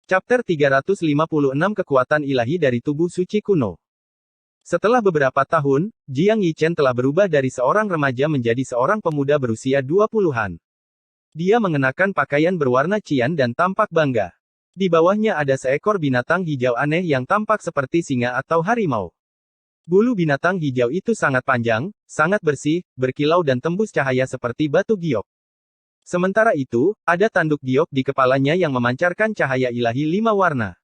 Chapter 356 Kekuatan Ilahi dari Tubuh Suci Kuno. Setelah beberapa tahun, Jiang Yichen telah berubah dari seorang remaja menjadi seorang pemuda berusia 20-an. Dia mengenakan pakaian berwarna cian dan tampak bangga. Di bawahnya ada seekor binatang hijau aneh yang tampak seperti singa atau harimau. Bulu binatang hijau itu sangat panjang, sangat bersih, berkilau dan tembus cahaya seperti batu giok. Sementara itu, ada tanduk giok di kepalanya yang memancarkan cahaya ilahi 5 warna.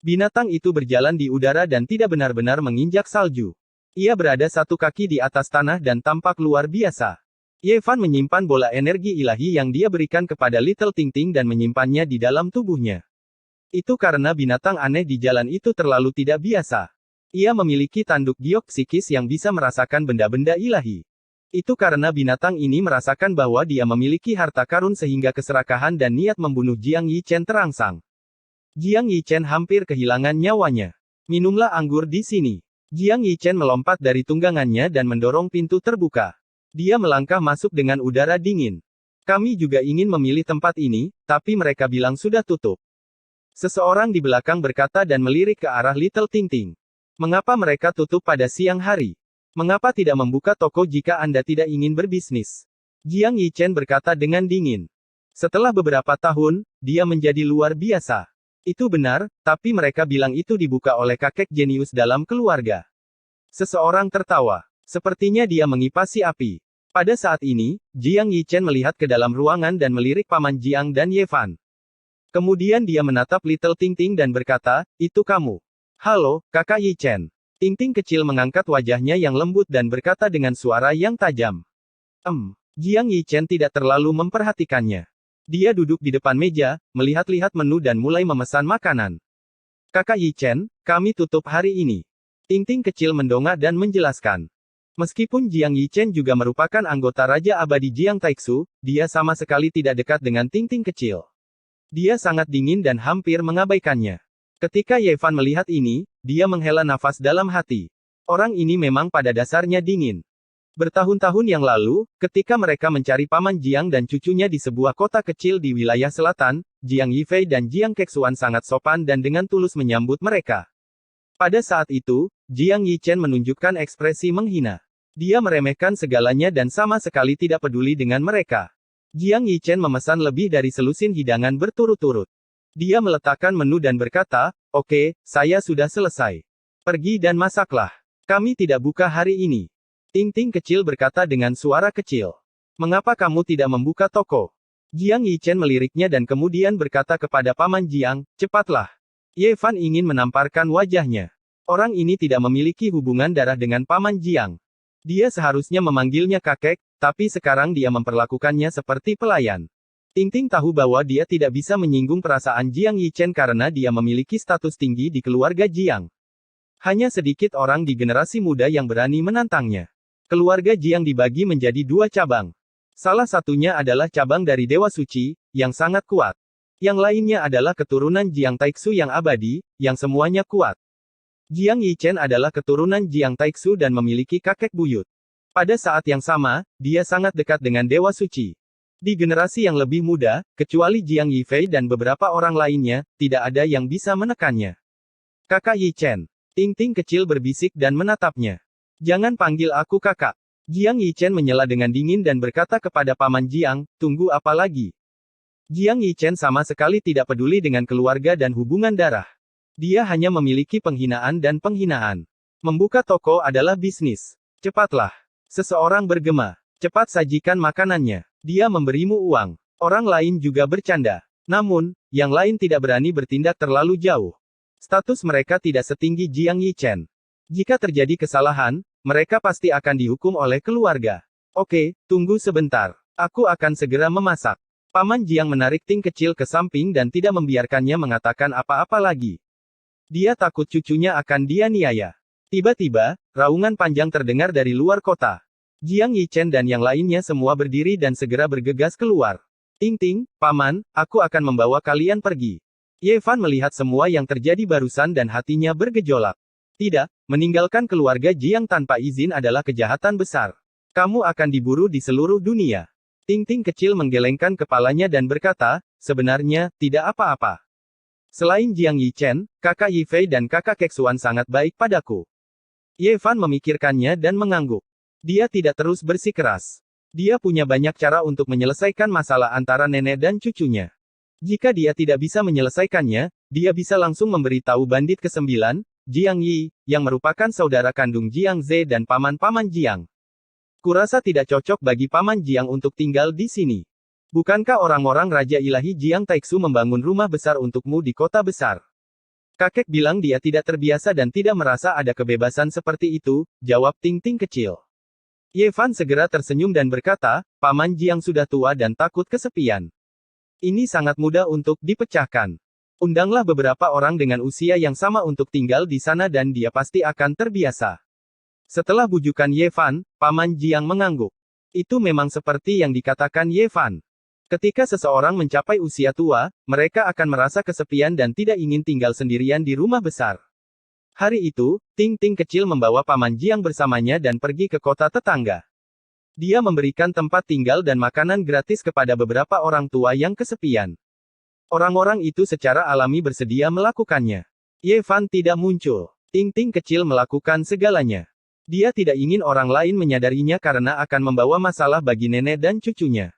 Binatang itu berjalan di udara dan tidak benar-benar menginjak salju. Ia berada 1 kaki di atas tanah dan tampak luar biasa. Ye Fan menyimpan bola energi ilahi yang dia berikan kepada Little Ting Ting dan menyimpannya di dalam tubuhnya. Itu karena binatang aneh di jalan itu terlalu tidak biasa. Ia memiliki tanduk giok psikis yang bisa merasakan benda-benda ilahi. Itu karena binatang ini merasakan bahwa dia memiliki harta karun sehingga keserakahan dan niat membunuh Jiang Yichen terangsang. Jiang Yichen hampir kehilangan nyawanya. Minumlah anggur di sini. Jiang Yichen melompat dari tunggangannya dan mendorong pintu terbuka. Dia melangkah masuk dengan udara dingin. Kami juga ingin memilih tempat ini, tapi mereka bilang sudah tutup. Seseorang di belakang berkata dan melirik ke arah Little Ting Ting. Mengapa mereka tutup pada siang hari? Mengapa tidak membuka toko jika Anda tidak ingin berbisnis? Jiang Yichen berkata dengan dingin. Setelah beberapa tahun, dia menjadi luar biasa. Itu benar, tapi mereka bilang itu dibuka oleh kakek jenius dalam keluarga. Seseorang tertawa. Sepertinya dia mengipasi api. Pada saat ini, Jiang Yichen melihat ke dalam ruangan dan melirik Paman Jiang dan Ye Fan. Kemudian dia menatap Little Ting Ting dan berkata, "Itu kamu." "Halo, Kakak Yichen." Ting Ting kecil mengangkat wajahnya yang lembut dan berkata dengan suara yang tajam. Jiang Yichen tidak terlalu memperhatikannya. Dia duduk di depan meja, melihat-lihat menu dan mulai memesan makanan. "Kakak Yichen, kami tutup hari ini." Ting Ting kecil mendongak dan menjelaskan. Meskipun Jiang Yichen juga merupakan anggota Raja Abadi Jiang Taixu, dia sama sekali tidak dekat dengan Ting Ting kecil. Dia sangat dingin dan hampir mengabaikannya. Ketika Ye Fan melihat ini, dia menghela nafas dalam hati. Orang ini memang pada dasarnya dingin. Bertahun-tahun yang lalu, ketika mereka mencari Paman Jiang dan cucunya di sebuah kota kecil di wilayah selatan, Jiang Yifei dan Jiang Kexuan sangat sopan dan dengan tulus menyambut mereka. Pada saat itu, Jiang Yichen menunjukkan ekspresi menghina. Dia meremehkan segalanya dan sama sekali tidak peduli dengan mereka. Jiang Yichen memesan lebih dari selusin hidangan berturut-turut. Dia meletakkan menu dan berkata, "Oke, saya sudah selesai. Pergi dan masaklah. Kami tidak buka hari ini." Ting Ting kecil berkata dengan suara kecil. "Mengapa kamu tidak membuka toko?" Jiang Yichen meliriknya dan kemudian berkata kepada Paman Jiang, "Cepatlah." Ye Fan ingin menamparkan wajahnya. Orang ini tidak memiliki hubungan darah dengan Paman Jiang. Dia seharusnya memanggilnya kakek, tapi sekarang dia memperlakukannya seperti pelayan. Ting Ting tahu bahwa dia tidak bisa menyinggung perasaan Jiang Yichen karena dia memiliki status tinggi di keluarga Jiang. Hanya sedikit orang di generasi muda yang berani menantangnya. Keluarga Jiang dibagi menjadi 2 cabang. Salah satunya adalah cabang dari Dewa Suci, yang sangat kuat. Yang lainnya adalah keturunan Jiang Taixu yang abadi, yang semuanya kuat. Jiang Yichen adalah keturunan Jiang Taixu dan memiliki kakek buyut. Pada saat yang sama, dia sangat dekat dengan Dewa Suci. Di generasi yang lebih muda, kecuali Jiang Yifei dan beberapa orang lainnya, tidak ada yang bisa menekannya. "Kakak Yichen." Ting Ting kecil berbisik dan menatapnya. "Jangan panggil aku kakak." Jiang Yichen menyela dengan dingin dan berkata kepada Paman Jiang, "Tunggu apa lagi?" Jiang Yichen sama sekali tidak peduli dengan keluarga dan hubungan darah. Dia hanya memiliki penghinaan dan penghinaan. Membuka toko adalah bisnis. "Cepatlah." Seseorang bergema. "Cepat sajikan makanannya. Dia memberimu uang." Orang lain juga bercanda. Namun, yang lain tidak berani bertindak terlalu jauh. Status mereka tidak setinggi Jiang Yichen. Jika terjadi kesalahan, mereka pasti akan dihukum oleh keluarga. "Oke, tunggu sebentar. Aku akan segera memasak." Paman Jiang menarik Ting kecil ke samping dan tidak membiarkannya mengatakan apa-apa lagi. Dia takut cucunya akan dianiaya. Tiba-tiba, raungan panjang terdengar dari luar kota. Jiang Yichen dan yang lainnya semua berdiri dan segera bergegas keluar. "Ting Ting, Paman, aku akan membawa kalian pergi." Ye Fan melihat semua yang terjadi barusan dan hatinya bergejolak. Tidak, meninggalkan keluarga Jiang tanpa izin adalah kejahatan besar. Kamu akan diburu di seluruh dunia. Ting Ting kecil menggelengkan kepalanya dan berkata, "Sebenarnya, tidak apa-apa." Selain Jiang Yichen, kakak Yi Fei dan kakak Kexuan sangat baik padaku. Ye Fan memikirkannya dan mengangguk. Dia tidak terus bersikeras. Dia punya banyak cara untuk menyelesaikan masalah antara nenek dan cucunya. Jika dia tidak bisa menyelesaikannya, dia bisa langsung memberitahu bandit ke-9, Jiang Yi, yang merupakan saudara kandung Jiang Ze dan paman-paman Jiang. Kurasa tidak cocok bagi paman Jiang untuk tinggal di sini. Bukankah orang-orang Raja Ilahi Jiang Taixu membangun rumah besar untukmu di kota besar? Kakek bilang dia tidak terbiasa dan tidak merasa ada kebebasan seperti itu, jawab Ting Ting kecil. Ye Fan segera tersenyum dan berkata, paman Jiang sudah tua dan takut kesepian. Ini sangat mudah untuk dipecahkan. Undanglah beberapa orang dengan usia yang sama untuk tinggal di sana dan dia pasti akan terbiasa. Setelah bujukan Ye Fan, paman Jiang mengangguk. Itu memang seperti yang dikatakan Ye Fan. Ketika seseorang mencapai usia tua, mereka akan merasa kesepian dan tidak ingin tinggal sendirian di rumah besar. Hari itu, Ting Ting kecil membawa paman Jiang bersamanya dan pergi ke kota tetangga. Dia memberikan tempat tinggal dan makanan gratis kepada beberapa orang tua yang kesepian. Orang-orang itu secara alami bersedia melakukannya. Ye Fan tidak muncul. Ting Ting kecil melakukan segalanya. Dia tidak ingin orang lain menyadarinya karena akan membawa masalah bagi nenek dan cucunya.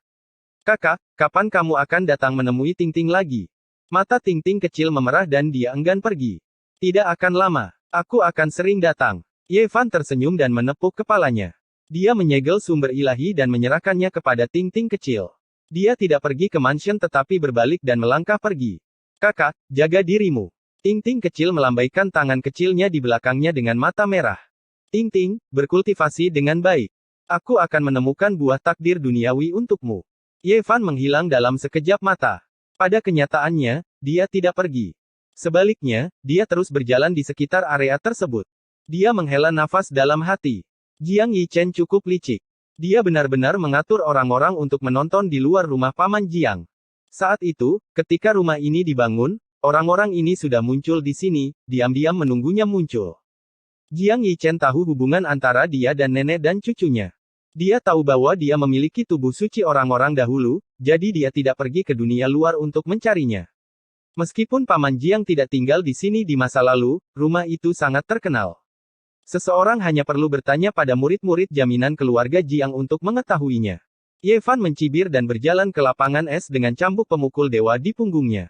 Kakak, kapan kamu akan datang menemui Ting Ting lagi? Mata Ting Ting kecil memerah dan dia enggan pergi. Tidak akan lama. Aku akan sering datang. Ye Fan tersenyum dan menepuk kepalanya. Dia menyegel sumber ilahi dan menyerahkannya kepada Ting Ting kecil. Dia tidak pergi ke mansion tetapi berbalik dan melangkah pergi. Kakak, jaga dirimu. Ting Ting kecil melambaikan tangan kecilnya di belakangnya dengan mata merah. Ting Ting, berkultivasi dengan baik. Aku akan menemukan buah takdir duniawi untukmu. Ye Fan menghilang dalam sekejap mata. Pada kenyataannya, dia tidak pergi. Sebaliknya, dia terus berjalan di sekitar area tersebut. Dia menghela nafas dalam hati. Jiang Yichen cukup licik. Dia benar-benar mengatur orang-orang untuk menonton di luar rumah paman Jiang. Saat itu, ketika rumah ini dibangun, orang-orang ini sudah muncul di sini, diam-diam menunggunya muncul. Jiang Yichen tahu hubungan antara dia dan nenek dan cucunya. Dia tahu bahwa dia memiliki tubuh suci orang-orang dahulu, jadi dia tidak pergi ke dunia luar untuk mencarinya. Meskipun paman Jiang tidak tinggal di sini di masa lalu, rumah itu sangat terkenal. Seseorang hanya perlu bertanya pada murid-murid jaminan keluarga Jiang untuk mengetahuinya. Ye Fan mencibir dan berjalan ke lapangan es dengan cambuk pemukul dewa di punggungnya.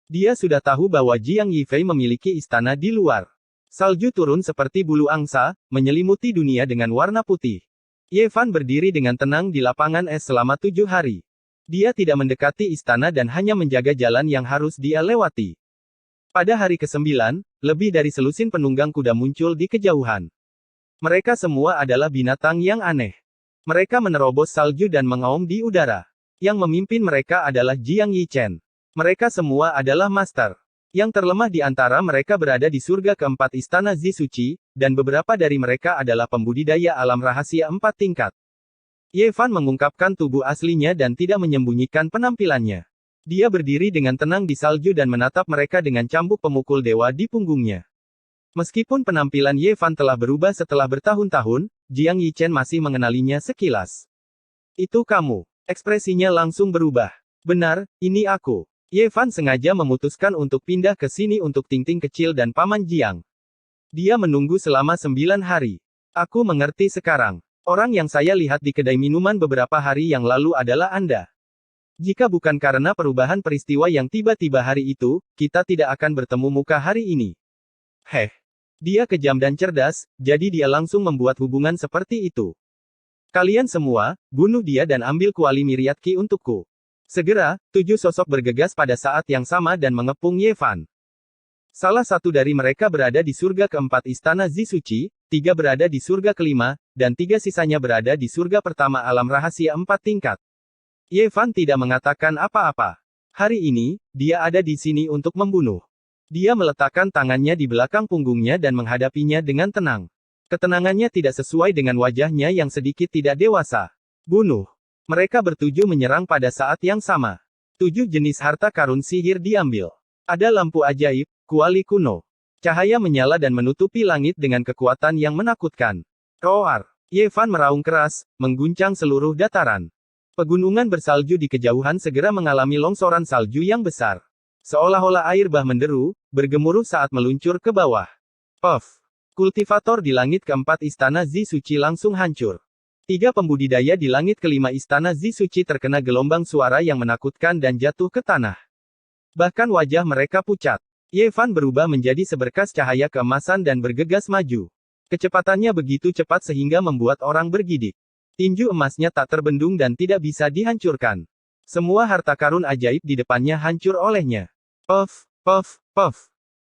Dia sudah tahu bahwa Jiang Yifei memiliki istana di luar. Salju turun seperti bulu angsa, menyelimuti dunia dengan warna putih. Ye Fan berdiri dengan tenang di lapangan es selama 7 hari. Dia tidak mendekati istana dan hanya menjaga jalan yang harus dia lewati. Pada hari ke-9, lebih dari selusin penunggang kuda muncul di kejauhan. Mereka semua adalah binatang yang aneh. Mereka menerobos salju dan mengaum di udara. Yang memimpin mereka adalah Jiang Yichen. Mereka semua adalah master. Yang terlemah di antara mereka berada di surga keempat istana Zi Suci, dan beberapa dari mereka adalah pembudidaya alam rahasia 4 tingkat. Ye Fan mengungkapkan tubuh aslinya dan tidak menyembunyikan penampilannya. Dia berdiri dengan tenang di salju dan menatap mereka dengan cambuk pemukul dewa di punggungnya. Meskipun penampilan Ye Fan telah berubah setelah bertahun-tahun, Jiang Yichen masih mengenalinya sekilas. Itu kamu. Ekspresinya langsung berubah. Benar, ini aku. Ye Fan sengaja memutuskan untuk pindah ke sini untuk Ting Ting kecil dan paman Jiang. Dia menunggu selama 9 hari. Aku mengerti sekarang. Orang yang saya lihat di kedai minuman beberapa hari yang lalu adalah Anda. Jika bukan karena perubahan peristiwa yang tiba-tiba hari itu, kita tidak akan bertemu muka hari ini. Dia kejam dan cerdas, jadi dia langsung membuat hubungan seperti itu. Kalian semua, bunuh dia dan ambil kuali Myriad Ki untukku. Segera, 7 sosok bergegas pada saat yang sama dan mengepung Ye Fan. Salah satu dari mereka berada di surga keempat istana Zi Suci, 3 berada di surga kelima, dan 3 sisanya berada di surga pertama alam rahasia 4 tingkat. Ye Fan tidak mengatakan apa-apa. Hari ini, dia ada di sini untuk membunuh. Dia meletakkan tangannya di belakang punggungnya dan menghadapinya dengan tenang. Ketenangannya tidak sesuai dengan wajahnya yang sedikit tidak dewasa. Bunuh. Mereka bertuju menyerang pada saat yang sama. 7 jenis harta karun sihir diambil. Ada lampu ajaib, kuali kuno. Cahaya menyala dan menutupi langit dengan kekuatan yang menakutkan. Roar. Ye Fan meraung keras, mengguncang seluruh dataran. Pegunungan bersalju di kejauhan segera mengalami longsoran salju yang besar. Seolah-olah air bah menderu, bergemuruh saat meluncur ke bawah. Puff! Kultivator di langit keempat istana Zi Suci langsung hancur. 3 pembudidaya di langit kelima istana Zi Suci terkena gelombang suara yang menakutkan dan jatuh ke tanah. Bahkan wajah mereka pucat. Ye Fan berubah menjadi seberkas cahaya keemasan dan bergegas maju. Kecepatannya begitu cepat sehingga membuat orang bergidik. Tinju emasnya tak terbendung dan tidak bisa dihancurkan. Semua harta karun ajaib di depannya hancur olehnya. Puff, puff, puff.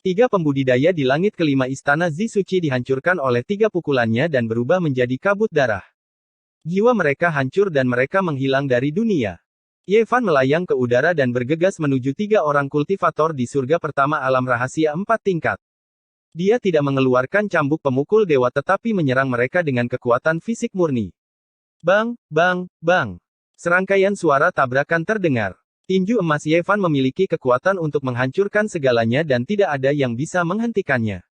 3 pembudidaya di langit kelima istana Zi Suci dihancurkan oleh 3 pukulannya dan berubah menjadi kabut darah. Jiwa mereka hancur dan mereka menghilang dari dunia. Ye Fan melayang ke udara dan bergegas menuju 3 orang kultivator di surga pertama alam rahasia 4 tingkat. Dia tidak mengeluarkan cambuk pemukul dewa tetapi menyerang mereka dengan kekuatan fisik murni. Bang, bang, bang. Serangkaian suara tabrakan terdengar. Tinju emas Ye Fan memiliki kekuatan untuk menghancurkan segalanya dan tidak ada yang bisa menghentikannya.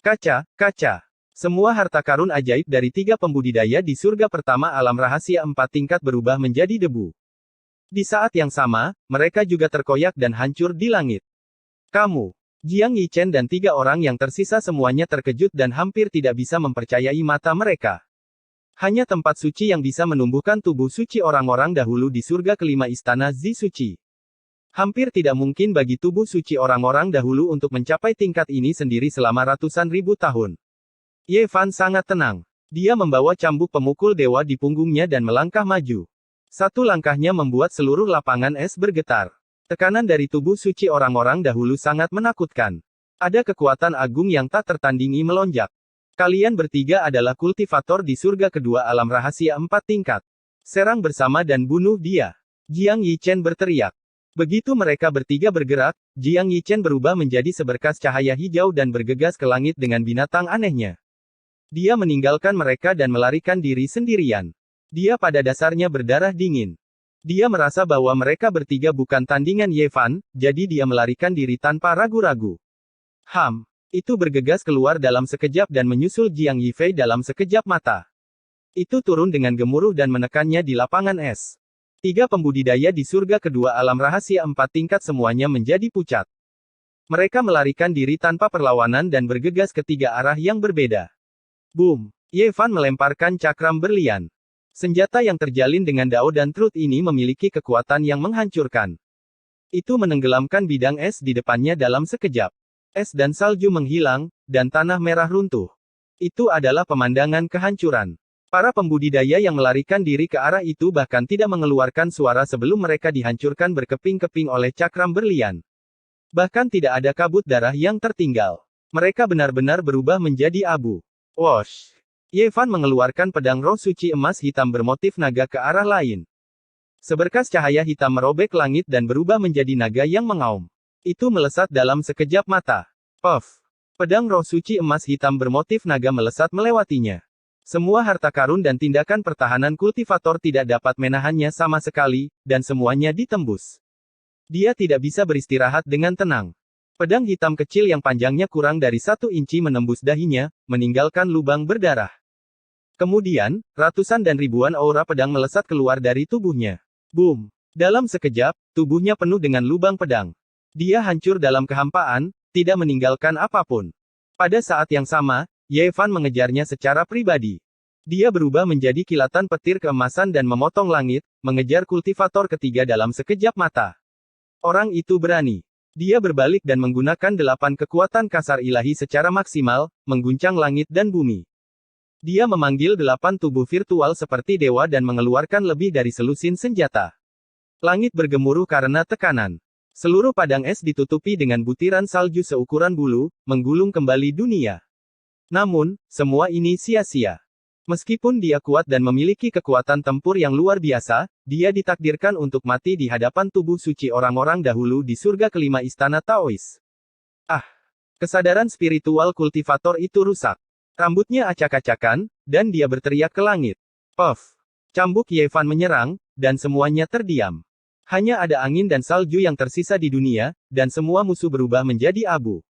Kaca, kaca. Semua harta karun ajaib dari 3 pembudidaya di surga pertama alam rahasia 4 tingkat berubah menjadi debu. Di saat yang sama, mereka juga terkoyak dan hancur di langit. Kamu, Jiang Yichen dan 3 orang yang tersisa semuanya terkejut dan hampir tidak bisa mempercayai mata mereka. Hanya tempat suci yang bisa menumbuhkan tubuh suci orang-orang dahulu di surga kelima istana Zi Suci. Hampir tidak mungkin bagi tubuh suci orang-orang dahulu untuk mencapai tingkat ini sendiri selama ratusan ribu tahun. Ye Fan sangat tenang. Dia membawa cambuk pemukul dewa di punggungnya dan melangkah maju. Satu langkahnya membuat seluruh lapangan es bergetar. Tekanan dari tubuh suci orang-orang dahulu sangat menakutkan. Ada kekuatan agung yang tak tertandingi melonjak. Kalian bertiga adalah kultivator di surga kedua alam rahasia 4 tingkat. Serang bersama dan bunuh dia. Jiang Yichen berteriak. Begitu mereka bertiga bergerak, Jiang Yichen berubah menjadi seberkas cahaya hijau dan bergegas ke langit dengan binatang anehnya. Dia meninggalkan mereka dan melarikan diri sendirian. Dia pada dasarnya berdarah dingin. Dia merasa bahwa mereka bertiga bukan tandingan Ye Fan, jadi dia melarikan diri tanpa ragu-ragu. Itu bergegas keluar dalam sekejap dan menyusul Jiang Yifei dalam sekejap mata. Itu turun dengan gemuruh dan menekannya di lapangan es. 3 pembudidaya di surga kedua alam rahasia 4 tingkat semuanya menjadi pucat. Mereka melarikan diri tanpa perlawanan dan bergegas ke 3 arah yang berbeda. Boom! Ye Fan melemparkan cakram berlian. Senjata yang terjalin dengan Dao dan Truth ini memiliki kekuatan yang menghancurkan. Itu menenggelamkan bidang es di depannya dalam sekejap. Es dan salju menghilang, dan tanah merah runtuh. Itu adalah pemandangan kehancuran. Para pembudidaya yang melarikan diri ke arah itu bahkan tidak mengeluarkan suara sebelum mereka dihancurkan berkeping-keping oleh cakram berlian. Bahkan tidak ada kabut darah yang tertinggal. Mereka benar-benar berubah menjadi abu. Wosh! Ye Fan mengeluarkan pedang roh suci emas hitam bermotif naga ke arah lain. Seberkas cahaya hitam merobek langit dan berubah menjadi naga yang mengaum. Itu melesat dalam sekejap mata. Puff! Pedang roh suci emas hitam bermotif naga melesat melewatinya. Semua harta karun dan tindakan pertahanan kultivator tidak dapat menahannya sama sekali, dan semuanya ditembus. Dia tidak bisa beristirahat dengan tenang. Pedang hitam kecil yang panjangnya kurang dari 1 inci menembus dahinya, meninggalkan lubang berdarah. Kemudian, ratusan dan ribuan aura pedang melesat keluar dari tubuhnya. Boom! Dalam sekejap, tubuhnya penuh dengan lubang pedang. Dia hancur dalam kehampaan, tidak meninggalkan apapun. Pada saat yang sama, Ye Fan mengejarnya secara pribadi. Dia berubah menjadi kilatan petir keemasan dan memotong langit, mengejar kultivator ketiga dalam sekejap mata. Orang itu berani. Dia berbalik dan menggunakan 8 kekuatan kasar ilahi secara maksimal, mengguncang langit dan bumi. Dia memanggil 8 tubuh virtual seperti dewa dan mengeluarkan lebih dari selusin senjata. Langit bergemuruh karena tekanan. Seluruh padang es ditutupi dengan butiran salju seukuran bulu, menggulung kembali dunia. Namun, semua ini sia-sia. Meskipun dia kuat dan memiliki kekuatan tempur yang luar biasa, dia ditakdirkan untuk mati di hadapan tubuh suci orang-orang dahulu di surga kelima istana Taois. Kesadaran spiritual kultivator itu rusak. Rambutnya acak-acakan, dan dia berteriak ke langit. Puff! Cambuk Ye Fan menyerang, dan semuanya terdiam. Hanya ada angin dan salju yang tersisa di dunia, dan semua musuh berubah menjadi abu.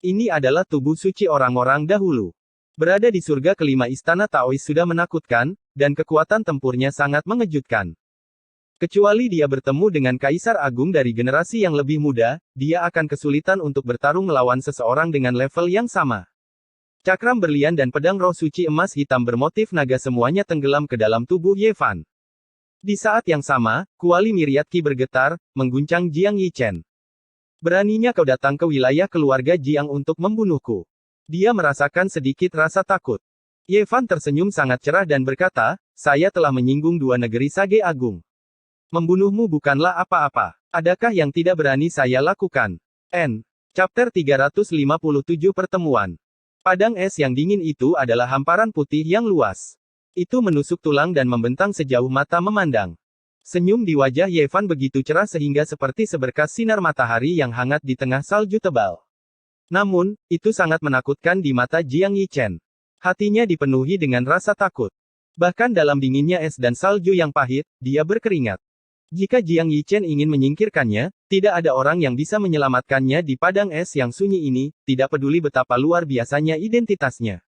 Ini adalah tubuh suci orang-orang dahulu. Berada di surga kelima istana Taois sudah menakutkan, dan kekuatan tempurnya sangat mengejutkan. Kecuali dia bertemu dengan Kaisar Agung dari generasi yang lebih muda, dia akan kesulitan untuk bertarung melawan seseorang dengan level yang sama. Cakram berlian dan pedang roh suci emas hitam bermotif naga semuanya tenggelam ke dalam tubuh Ye Fan. Di saat yang sama, kuali Myriad Qi bergetar, mengguncang Jiang Yichen. Beraninya kau datang ke wilayah keluarga Jiang untuk membunuhku. Dia merasakan sedikit rasa takut. Ye Fan tersenyum sangat cerah dan berkata, saya telah menyinggung dua negeri Sage Agung. Membunuhmu bukanlah apa-apa. Adakah yang tidak berani saya lakukan? Chapter 357 Pertemuan. Padang es yang dingin itu adalah hamparan putih yang luas. Itu menusuk tulang dan membentang sejauh mata memandang. Senyum di wajah Ye Fan begitu cerah sehingga seperti seberkas sinar matahari yang hangat di tengah salju tebal. Namun, itu sangat menakutkan di mata Jiang Yichen. Hatinya dipenuhi dengan rasa takut. Bahkan dalam dinginnya es dan salju yang pahit, dia berkeringat. Jika Jiang Yichen ingin menyingkirkannya, tidak ada orang yang bisa menyelamatkannya di padang es yang sunyi ini, tidak peduli betapa luar biasanya identitasnya.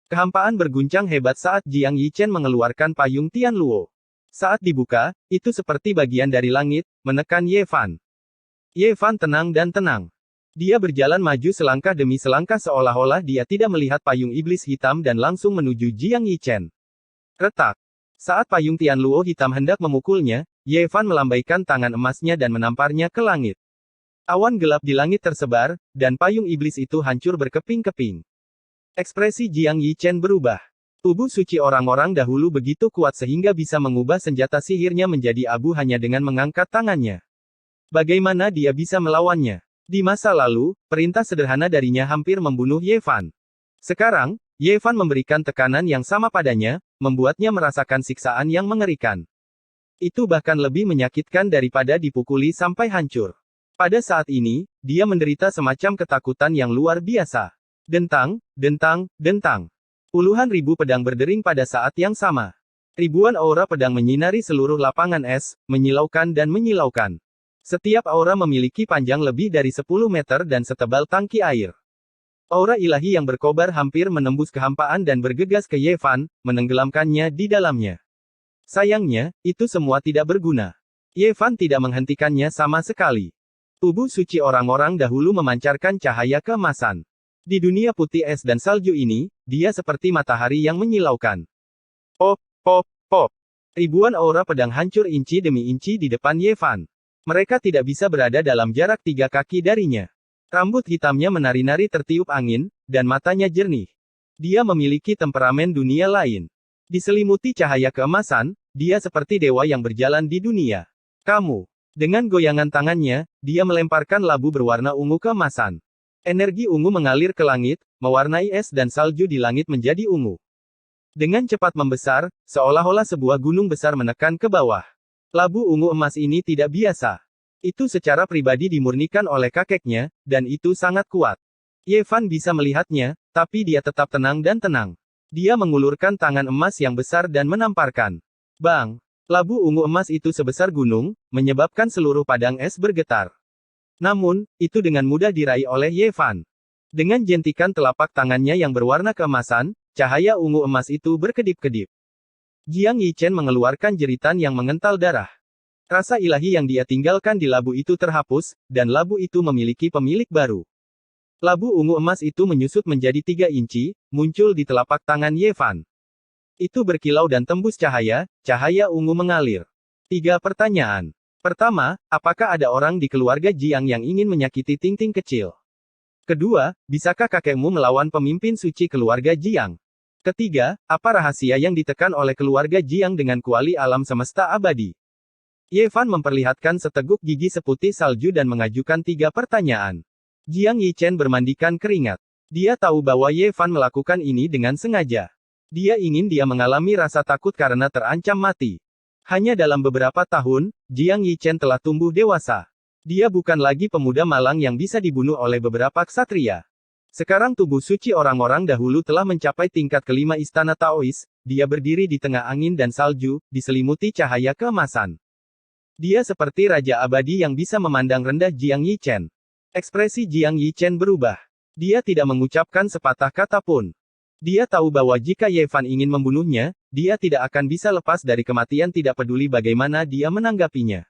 Kehampaan berguncang hebat saat Jiang Yichen mengeluarkan payung Tian Luo. Saat dibuka, itu seperti bagian dari langit, menekan Ye Fan. Ye Fan tenang dan tenang. Dia berjalan maju selangkah demi selangkah seolah-olah dia tidak melihat payung iblis hitam dan langsung menuju Jiang Yichen. Retak. Saat payung Tian Luo hitam hendak memukulnya, Ye Fan melambaikan tangan emasnya dan menamparnya ke langit. Awan gelap di langit tersebar, dan payung iblis itu hancur berkeping-keping. Ekspresi Jiang Yichen berubah. Tubuh suci orang-orang dahulu begitu kuat sehingga bisa mengubah senjata sihirnya menjadi abu hanya dengan mengangkat tangannya. Bagaimana dia bisa melawannya? Di masa lalu, perintah sederhana darinya hampir membunuh Ye Fan. Sekarang, Ye Fan memberikan tekanan yang sama padanya, membuatnya merasakan siksaan yang mengerikan. Itu bahkan lebih menyakitkan daripada dipukuli sampai hancur. Pada saat ini, dia menderita semacam ketakutan yang luar biasa. Dentang, dentang, dentang. Puluhan ribu pedang berdering pada saat yang sama. Ribuan aura pedang menyinari seluruh lapangan es, menyilaukan dan menyilaukan. Setiap aura memiliki panjang lebih dari 10 meter dan setebal tangki air. Aura ilahi yang berkobar hampir menembus kehampaan dan bergegas ke Ye Fan, menenggelamkannya di dalamnya. Sayangnya, itu semua tidak berguna. Ye Fan tidak menghentikannya sama sekali. Tubuh suci orang-orang dahulu memancarkan cahaya keemasan. Di dunia putih es dan salju ini, dia seperti matahari yang menyilaukan. Pop, pop, pop. Ribuan aura pedang hancur inci demi inci di depan Ye Fan. Mereka tidak bisa berada dalam jarak 3 kaki darinya. Rambut hitamnya menari-nari tertiup angin, dan matanya jernih. Dia memiliki temperamen dunia lain. Diselimuti cahaya keemasan, dia seperti dewa yang berjalan di dunia. Kamu. Dengan goyangan tangannya, dia melemparkan labu berwarna ungu keemasan. Energi ungu mengalir ke langit, mewarnai es dan salju di langit menjadi ungu. Dengan cepat membesar, seolah-olah sebuah gunung besar menekan ke bawah. Labu ungu emas ini tidak biasa. Itu secara pribadi dimurnikan oleh kakeknya, dan itu sangat kuat. Ye Fan bisa melihatnya, tapi dia tetap tenang dan tenang. Dia mengulurkan tangan emas yang besar dan menamparkan. Bang! Labu ungu emas itu sebesar gunung, menyebabkan seluruh padang es bergetar. Namun, itu dengan mudah diraih oleh Ye Fan. Dengan jentikan telapak tangannya yang berwarna keemasan, cahaya ungu emas itu berkedip-kedip. Jiang Yichen mengeluarkan jeritan yang mengental darah. Rasa ilahi yang dia tinggalkan di labu itu terhapus, dan labu itu memiliki pemilik baru. Labu ungu emas itu menyusut menjadi 3 inci, muncul di telapak tangan Ye Fan. Itu berkilau dan tembus cahaya, cahaya ungu mengalir. 3 pertanyaan. Pertama, apakah ada orang di keluarga Jiang yang ingin menyakiti Ting-Ting kecil? Kedua, bisakah kakekmu melawan pemimpin suci keluarga Jiang? Ketiga, apa rahasia yang ditekan oleh keluarga Jiang dengan kuali alam semesta abadi? Ye Fan memperlihatkan seteguk gigi seputih salju dan mengajukan 3 pertanyaan. Jiang Yichen bermandikan keringat. Dia tahu bahwa Ye Fan melakukan ini dengan sengaja. Dia ingin dia mengalami rasa takut karena terancam mati. Hanya dalam beberapa tahun, Jiang Yichen telah tumbuh dewasa. Dia bukan lagi pemuda malang yang bisa dibunuh oleh beberapa ksatria. Sekarang tubuh suci orang-orang dahulu telah mencapai tingkat kelima istana Taois, dia berdiri di tengah angin dan salju, diselimuti cahaya keemasan. Dia seperti raja abadi yang bisa memandang rendah Jiang Yichen. Ekspresi Jiang Yichen berubah. Dia tidak mengucapkan sepatah kata pun. Dia tahu bahwa jika Ye Fan ingin membunuhnya, dia tidak akan bisa lepas dari kematian tidak peduli bagaimana dia menanggapinya.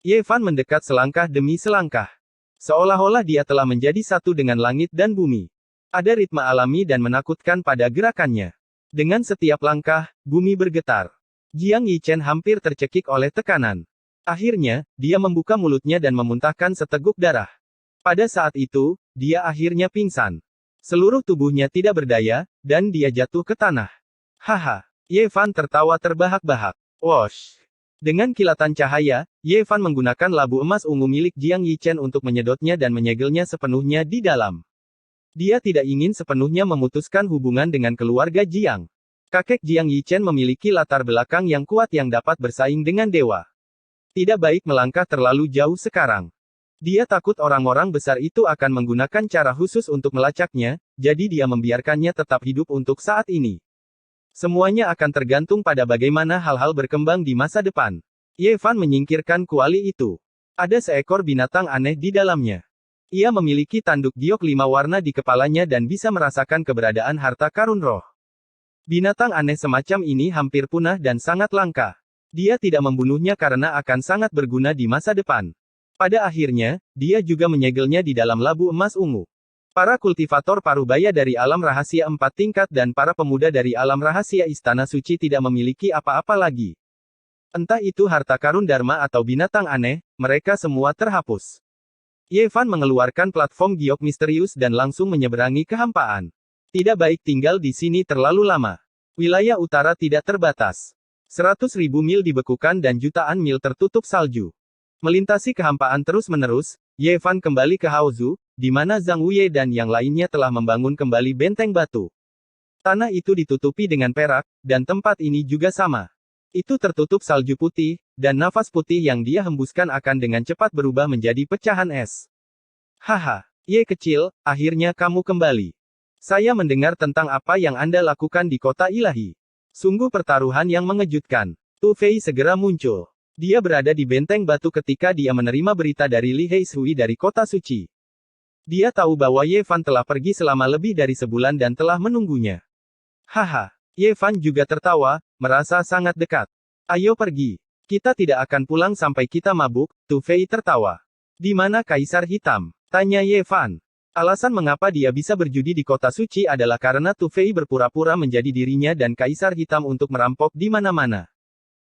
Ye Fan mendekat selangkah demi selangkah. Seolah-olah dia telah menjadi satu dengan langit dan bumi. Ada ritme alami dan menakutkan pada gerakannya. Dengan setiap langkah, bumi bergetar. Jiang Yichen hampir tercekik oleh tekanan. Akhirnya, dia membuka mulutnya dan memuntahkan seteguk darah. Pada saat itu, dia akhirnya pingsan. Seluruh tubuhnya tidak berdaya, dan dia jatuh ke tanah. Haha, Ye Fan tertawa terbahak-bahak. Wosh! Dengan kilatan cahaya, Ye Fan menggunakan labu emas ungu milik Jiang Yichen untuk menyedotnya dan menyegelnya sepenuhnya di dalam. Dia tidak ingin sepenuhnya memutuskan hubungan dengan keluarga Jiang. Kakek Jiang Yichen memiliki latar belakang yang kuat yang dapat bersaing dengan dewa. Tidak baik melangkah terlalu jauh sekarang. Dia takut orang-orang besar itu akan menggunakan cara khusus untuk melacaknya, jadi dia membiarkannya tetap hidup untuk saat ini. Semuanya akan tergantung pada bagaimana hal-hal berkembang di masa depan. Ye Fan menyingkirkan kuali itu. Ada seekor binatang aneh di dalamnya. Ia memiliki tanduk giok 5 warna di kepalanya dan bisa merasakan keberadaan harta karun roh. Binatang aneh semacam ini hampir punah dan sangat langka. Dia tidak membunuhnya karena akan sangat berguna di masa depan. Pada akhirnya, dia juga menyegelnya di dalam labu emas ungu. Para kultivator parubaya dari alam rahasia 4 tingkat dan para pemuda dari alam rahasia Istana Suci tidak memiliki apa-apa lagi. Entah itu harta karun dharma atau binatang aneh, mereka semua terhapus. Ye Fan mengeluarkan platform giok misterius dan langsung menyeberangi kehampaan. Tidak baik tinggal di sini terlalu lama. Wilayah utara tidak terbatas. 100.000 mil dibekukan dan jutaan mil tertutup salju. Melintasi kehampaan terus-menerus, Ye Fan kembali ke Haozu, di mana Zhang Wuye dan yang lainnya telah membangun kembali benteng batu. Tanah itu ditutupi dengan perak, dan tempat ini juga sama. Itu tertutup salju putih, dan nafas putih yang dia hembuskan akan dengan cepat berubah menjadi pecahan es. Haha, Ye kecil, akhirnya kamu kembali. Saya mendengar tentang apa yang Anda lakukan di kota ilahi. Sungguh pertaruhan yang mengejutkan. Tu Fei segera muncul. Dia berada di benteng batu ketika dia menerima berita dari Li Heishui dari kota suci. Dia tahu bahwa Ye Fan telah pergi selama lebih dari sebulan dan telah menunggunya. Haha, Ye Fan juga tertawa, merasa sangat dekat. Ayo pergi. Kita tidak akan pulang sampai kita mabuk, Tu Fei tertawa. Di mana Kaisar Hitam? Tanya Ye Fan. Alasan mengapa dia bisa berjudi di kota suci adalah karena Tu Fei berpura-pura menjadi dirinya dan Kaisar Hitam untuk merampok di mana-mana.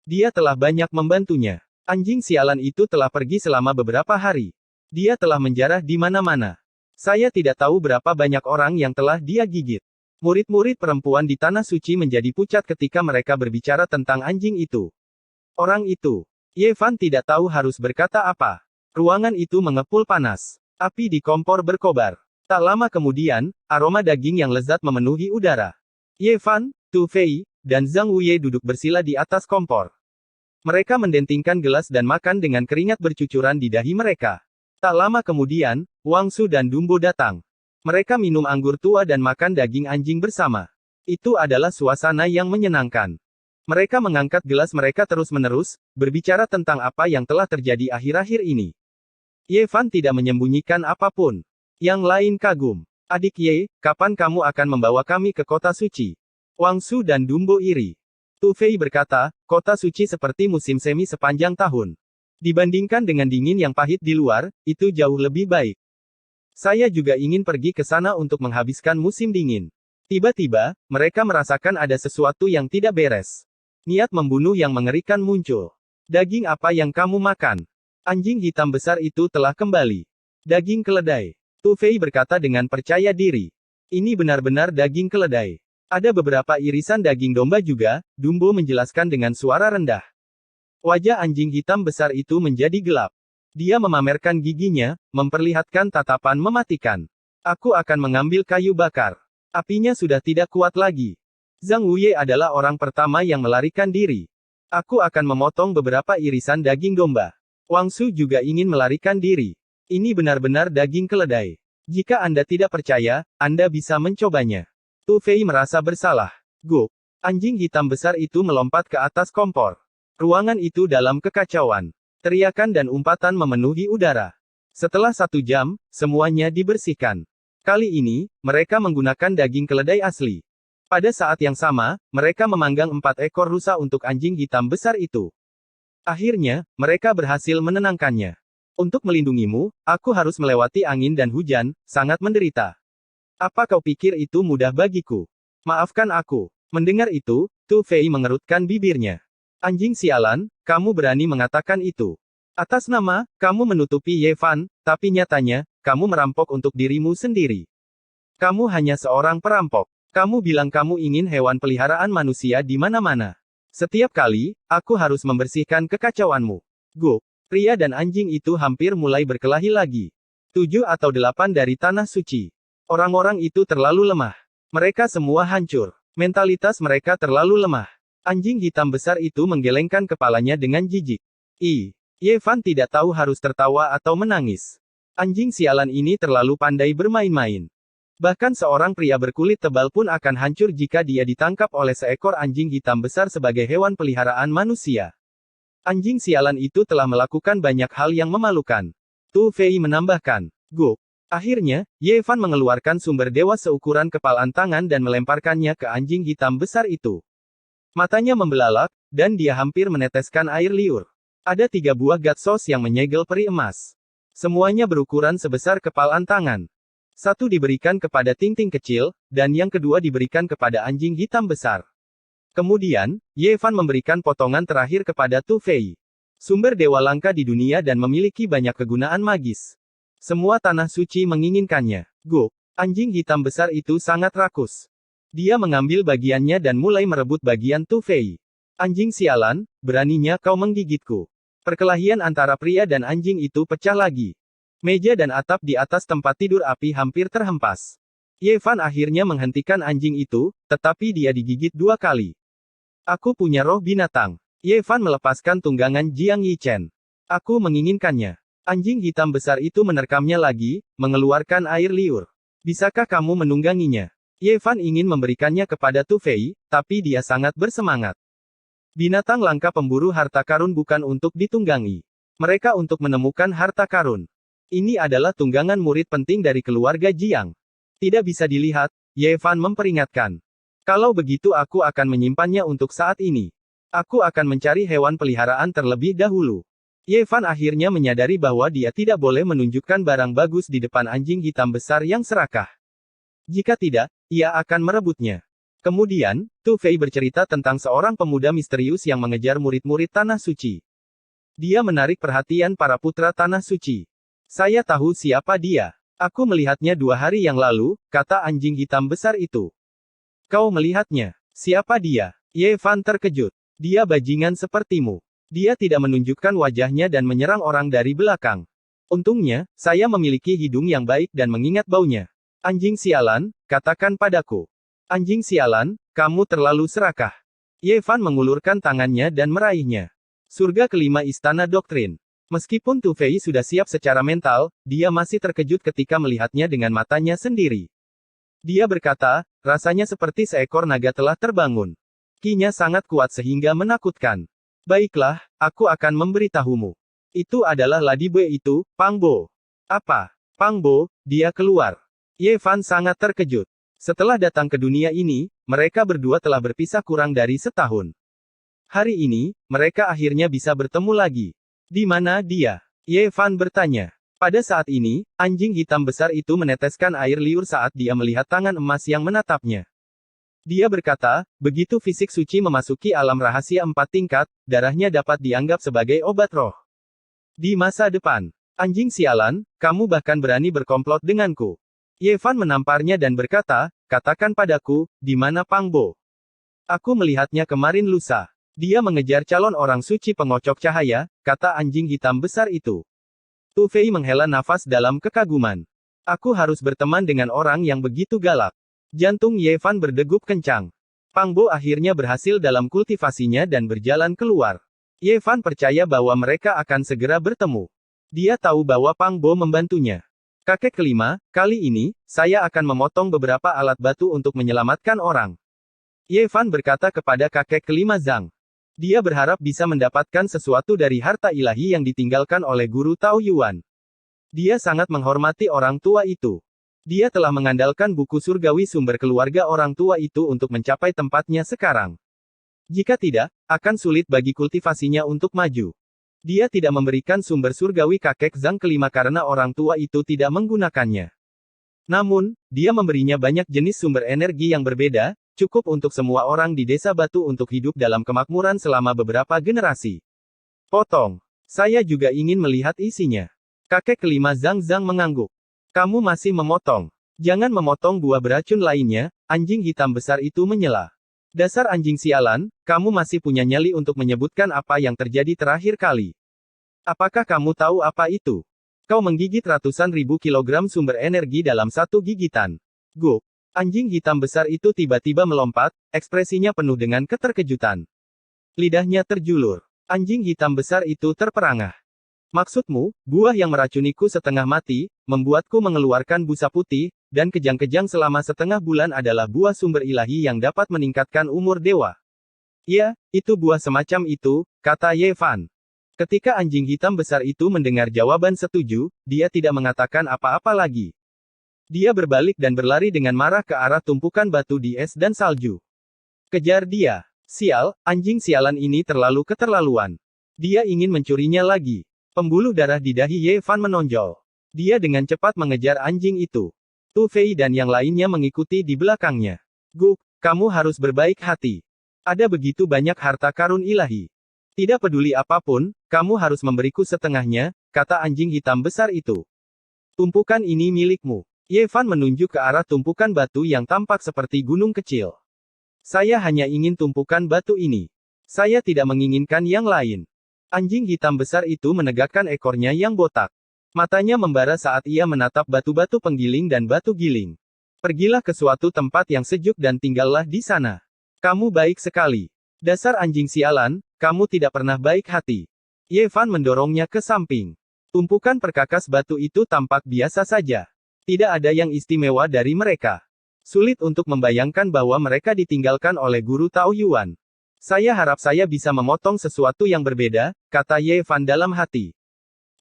Dia telah banyak membantunya. Anjing sialan itu telah pergi selama beberapa hari. Dia telah menjarah di mana-mana. Saya tidak tahu berapa banyak orang yang telah dia gigit. Murid-murid perempuan di Tanah Suci menjadi pucat ketika mereka berbicara tentang anjing itu. Orang itu. Ye Fan tidak tahu harus berkata apa. Ruangan itu mengepul panas. Api di kompor berkobar. Tak lama kemudian, aroma daging yang lezat memenuhi udara. Ye Fan, Tu Fei, dan Zhang Wuye duduk bersila di atas kompor. Mereka mendentingkan gelas dan makan dengan keringat bercucuran di dahi mereka. Tak lama kemudian, Wang Su dan Dumbo datang. Mereka minum anggur tua dan makan daging anjing bersama. Itu adalah suasana yang menyenangkan. Mereka mengangkat gelas mereka terus-menerus, berbicara tentang apa yang telah terjadi akhir-akhir ini. Ye Fan tidak menyembunyikan apapun. Yang lain kagum. Adik Ye, kapan kamu akan membawa kami ke kota suci? Wang Su dan Dumbo iri. Tu Fei berkata, kota suci seperti musim semi sepanjang tahun. Dibandingkan dengan dingin yang pahit di luar, itu jauh lebih baik. Saya juga ingin pergi ke sana untuk menghabiskan musim dingin. Tiba-tiba, mereka merasakan ada sesuatu yang tidak beres. Niat membunuh yang mengerikan muncul. Daging apa yang kamu makan? Anjing hitam besar itu telah kembali. Daging keledai. Tu Fei berkata dengan percaya diri. Ini benar-benar daging keledai. Ada beberapa irisan daging domba juga, Dumbo menjelaskan dengan suara rendah. Wajah anjing hitam besar itu menjadi gelap. Dia memamerkan giginya, memperlihatkan tatapan mematikan. Aku akan mengambil kayu bakar. Apinya sudah tidak kuat lagi. Zhang Wuye adalah orang pertama yang melarikan diri. Aku akan memotong beberapa irisan daging domba. Wang Su juga ingin melarikan diri. Ini benar-benar daging keledai. Jika Anda tidak percaya, Anda bisa mencobanya. Tu Fei merasa bersalah. Guk. Anjing hitam besar itu melompat ke atas kompor. Ruangan itu dalam kekacauan. Teriakan dan umpatan memenuhi udara. Setelah 1 jam, semuanya dibersihkan. Kali ini, mereka menggunakan daging keledai asli. Pada saat yang sama, mereka memanggang 4 ekor rusa untuk anjing hitam besar itu. Akhirnya, mereka berhasil menenangkannya. Untuk melindungimu, aku harus melewati angin dan hujan, sangat menderita. Apa kau pikir itu mudah bagiku? Maafkan aku. Mendengar itu, Tu Fei mengerutkan bibirnya. Anjing sialan, kamu berani mengatakan itu. Atas nama, kamu menutupi Ye Fan, tapi nyatanya, kamu merampok untuk dirimu sendiri. Kamu hanya seorang perampok. Kamu bilang kamu ingin hewan peliharaan manusia di mana-mana. Setiap kali, aku harus membersihkan kekacauanmu. Go. Pria dan anjing itu hampir mulai berkelahi lagi. 7 atau 8 dari tanah suci. Orang-orang itu terlalu lemah. Mereka semua hancur. Mentalitas mereka terlalu lemah. Anjing hitam besar itu menggelengkan kepalanya dengan jijik. Ye Fan tidak tahu harus tertawa atau menangis. Anjing sialan ini terlalu pandai bermain-main. Bahkan seorang pria berkulit tebal pun akan hancur jika dia ditangkap oleh seekor anjing hitam besar sebagai hewan peliharaan manusia. Anjing sialan itu telah melakukan banyak hal yang memalukan. Tu Fei menambahkan. Go. Akhirnya, Ye Fan mengeluarkan sumber dewa seukuran kepalan tangan dan melemparkannya ke anjing hitam besar itu. Matanya membelalak, dan dia hampir meneteskan air liur. Ada 3 buah gatsos yang menyegel peri emas. Semuanya berukuran sebesar kepalan tangan. Satu diberikan kepada Ting-Ting kecil, dan yang kedua diberikan kepada anjing hitam besar. Kemudian, Ye Fan memberikan potongan terakhir kepada Tu Fei. Sumber dewa langka di dunia dan memiliki banyak kegunaan magis. Semua tanah suci menginginkannya. Go. Anjing hitam besar itu sangat rakus. Dia mengambil bagiannya dan mulai merebut bagian Tu Fei. Anjing sialan, beraninya kau menggigitku. Perkelahian antara pria dan anjing itu pecah lagi. Meja dan atap di atas tempat tidur api hampir terhempas. Ye Fan akhirnya menghentikan anjing itu, tetapi dia digigit 2 kali. Aku punya roh binatang. Ye Fan melepaskan tunggangan Jiang Yichen. Aku menginginkannya. Anjing hitam besar itu menerkamnya lagi, mengeluarkan air liur. Bisakah kamu menungganginya? Ye Fan ingin memberikannya kepada Tu Fei, tapi dia sangat bersemangat. Binatang langka pemburu harta karun bukan untuk ditunggangi. Mereka untuk menemukan harta karun. Ini adalah tunggangan murid penting dari keluarga Jiang. Tidak bisa dilihat, Ye Fan memperingatkan. Kalau begitu aku akan menyimpannya untuk saat ini. Aku akan mencari hewan peliharaan terlebih dahulu. Ye Fan akhirnya menyadari bahwa dia tidak boleh menunjukkan barang bagus di depan anjing hitam besar yang serakah. Jika tidak, ia akan merebutnya. Kemudian, Tu Fei bercerita tentang seorang pemuda misterius yang mengejar murid-murid Tanah Suci. Dia menarik perhatian para putra Tanah Suci. Saya tahu siapa dia. Aku melihatnya 2 hari yang lalu, kata anjing hitam besar itu. Kau melihatnya? Siapa dia? Ye Fan terkejut. Dia bajingan sepertimu. Dia tidak menunjukkan wajahnya dan menyerang orang dari belakang. Untungnya, saya memiliki hidung yang baik dan mengingat baunya. Anjing sialan, katakan padaku. Anjing sialan, kamu terlalu serakah. Ye Fan mengulurkan tangannya dan meraihnya. Surga kelima Istana Doktrin. Meskipun Tu Fei sudah siap secara mental, dia masih terkejut ketika melihatnya dengan matanya sendiri. Dia berkata, rasanya seperti seekor naga telah terbangun. Ki-nya sangat kuat sehingga menakutkan. Baiklah, aku akan memberitahumu. Itu adalah Ladibue itu, Pang Bo. Apa? Pang Bo, dia keluar. Ye Fan sangat terkejut. Setelah datang ke dunia ini, mereka berdua telah berpisah kurang dari setahun. Hari ini, mereka akhirnya bisa bertemu lagi. Di mana dia? Ye Fan bertanya. Pada saat ini, anjing hitam besar itu meneteskan air liur saat dia melihat tangan emas yang menatapnya. Dia berkata, begitu fisik suci memasuki alam rahasia 4 tingkat, darahnya dapat dianggap sebagai obat roh. Di masa depan, anjing sialan, kamu bahkan berani berkomplot denganku. Ye Fan menamparnya dan berkata, katakan padaku, di mana Pang Bo? Aku melihatnya kemarin lusa. Dia mengejar calon orang suci pengocok cahaya, kata anjing hitam besar itu. Tu Fei menghela nafas dalam kekaguman. Aku harus berteman dengan orang yang begitu galak. Jantung Ye Fan berdegup kencang. Pang Bo akhirnya berhasil dalam kultivasinya dan berjalan keluar. Ye Fan percaya bahwa mereka akan segera bertemu. Dia tahu bahwa Pang Bo membantunya. Kakek kelima, kali ini, saya akan memotong beberapa alat batu untuk menyelamatkan orang. Ye Fan berkata kepada kakek kelima Zhang. Dia berharap bisa mendapatkan sesuatu dari harta ilahi yang ditinggalkan oleh guru Tao Yuan. Dia sangat menghormati orang tua itu. Dia telah mengandalkan buku surgawi sumber keluarga orang tua itu untuk mencapai tempatnya sekarang. Jika tidak, akan sulit bagi kultivasinya untuk maju. Dia tidak memberikan sumber surgawi kakek Zhang kelima karena orang tua itu tidak menggunakannya. Namun, dia memberinya banyak jenis sumber energi yang berbeda, cukup untuk semua orang di desa batu untuk hidup dalam kemakmuran selama beberapa generasi. Potong. Saya juga ingin melihat isinya. Kakek kelima Zhang mengangguk. Kamu masih memotong. Jangan memotong buah beracun lainnya, anjing hitam besar itu menyela. Dasar anjing sialan, kamu masih punya nyali untuk menyebutkan apa yang terjadi terakhir kali. Apakah kamu tahu apa itu? Kau menggigit ratusan ribu kilogram sumber energi dalam satu gigitan. Guk. Anjing hitam besar itu tiba-tiba melompat, ekspresinya penuh dengan keterkejutan. Lidahnya terjulur. Anjing hitam besar itu terperangah. Maksudmu, buah yang meracuniku setengah mati, membuatku mengeluarkan busa putih, dan kejang-kejang selama setengah bulan adalah buah sumber ilahi yang dapat meningkatkan umur dewa. Ya, itu buah semacam itu, kata Ye Fan. Ketika anjing hitam besar itu mendengar jawaban setuju, dia tidak mengatakan apa-apa lagi. Dia berbalik dan berlari dengan marah ke arah tumpukan batu di es dan salju. Kejar dia. Sial, anjing sialan ini terlalu keterlaluan. Dia ingin mencurinya lagi. Pembuluh darah di dahi Ye Fan menonjol. Dia dengan cepat mengejar anjing itu. Tu Fei dan yang lainnya mengikuti di belakangnya. Guk, kamu harus berbaik hati. Ada begitu banyak harta karun ilahi. Tidak peduli apapun, kamu harus memberiku setengahnya, kata anjing hitam besar itu. Tumpukan ini milikmu. Ye Fan menunjuk ke arah tumpukan batu yang tampak seperti gunung kecil. Saya hanya ingin tumpukan batu ini. Saya tidak menginginkan yang lain. Anjing hitam besar itu menegakkan ekornya yang botak. Matanya membara saat ia menatap batu-batu penggiling dan batu giling. Pergilah ke suatu tempat yang sejuk dan tinggallah di sana. Kamu baik sekali. Dasar anjing sialan, kamu tidak pernah baik hati. Ye Fan mendorongnya ke samping. Tumpukan perkakas batu itu tampak biasa saja. Tidak ada yang istimewa dari mereka. Sulit untuk membayangkan bahwa mereka ditinggalkan oleh guru Tao Yuan. Saya harap saya bisa memotong sesuatu yang berbeda, kata Ye Fan dalam hati.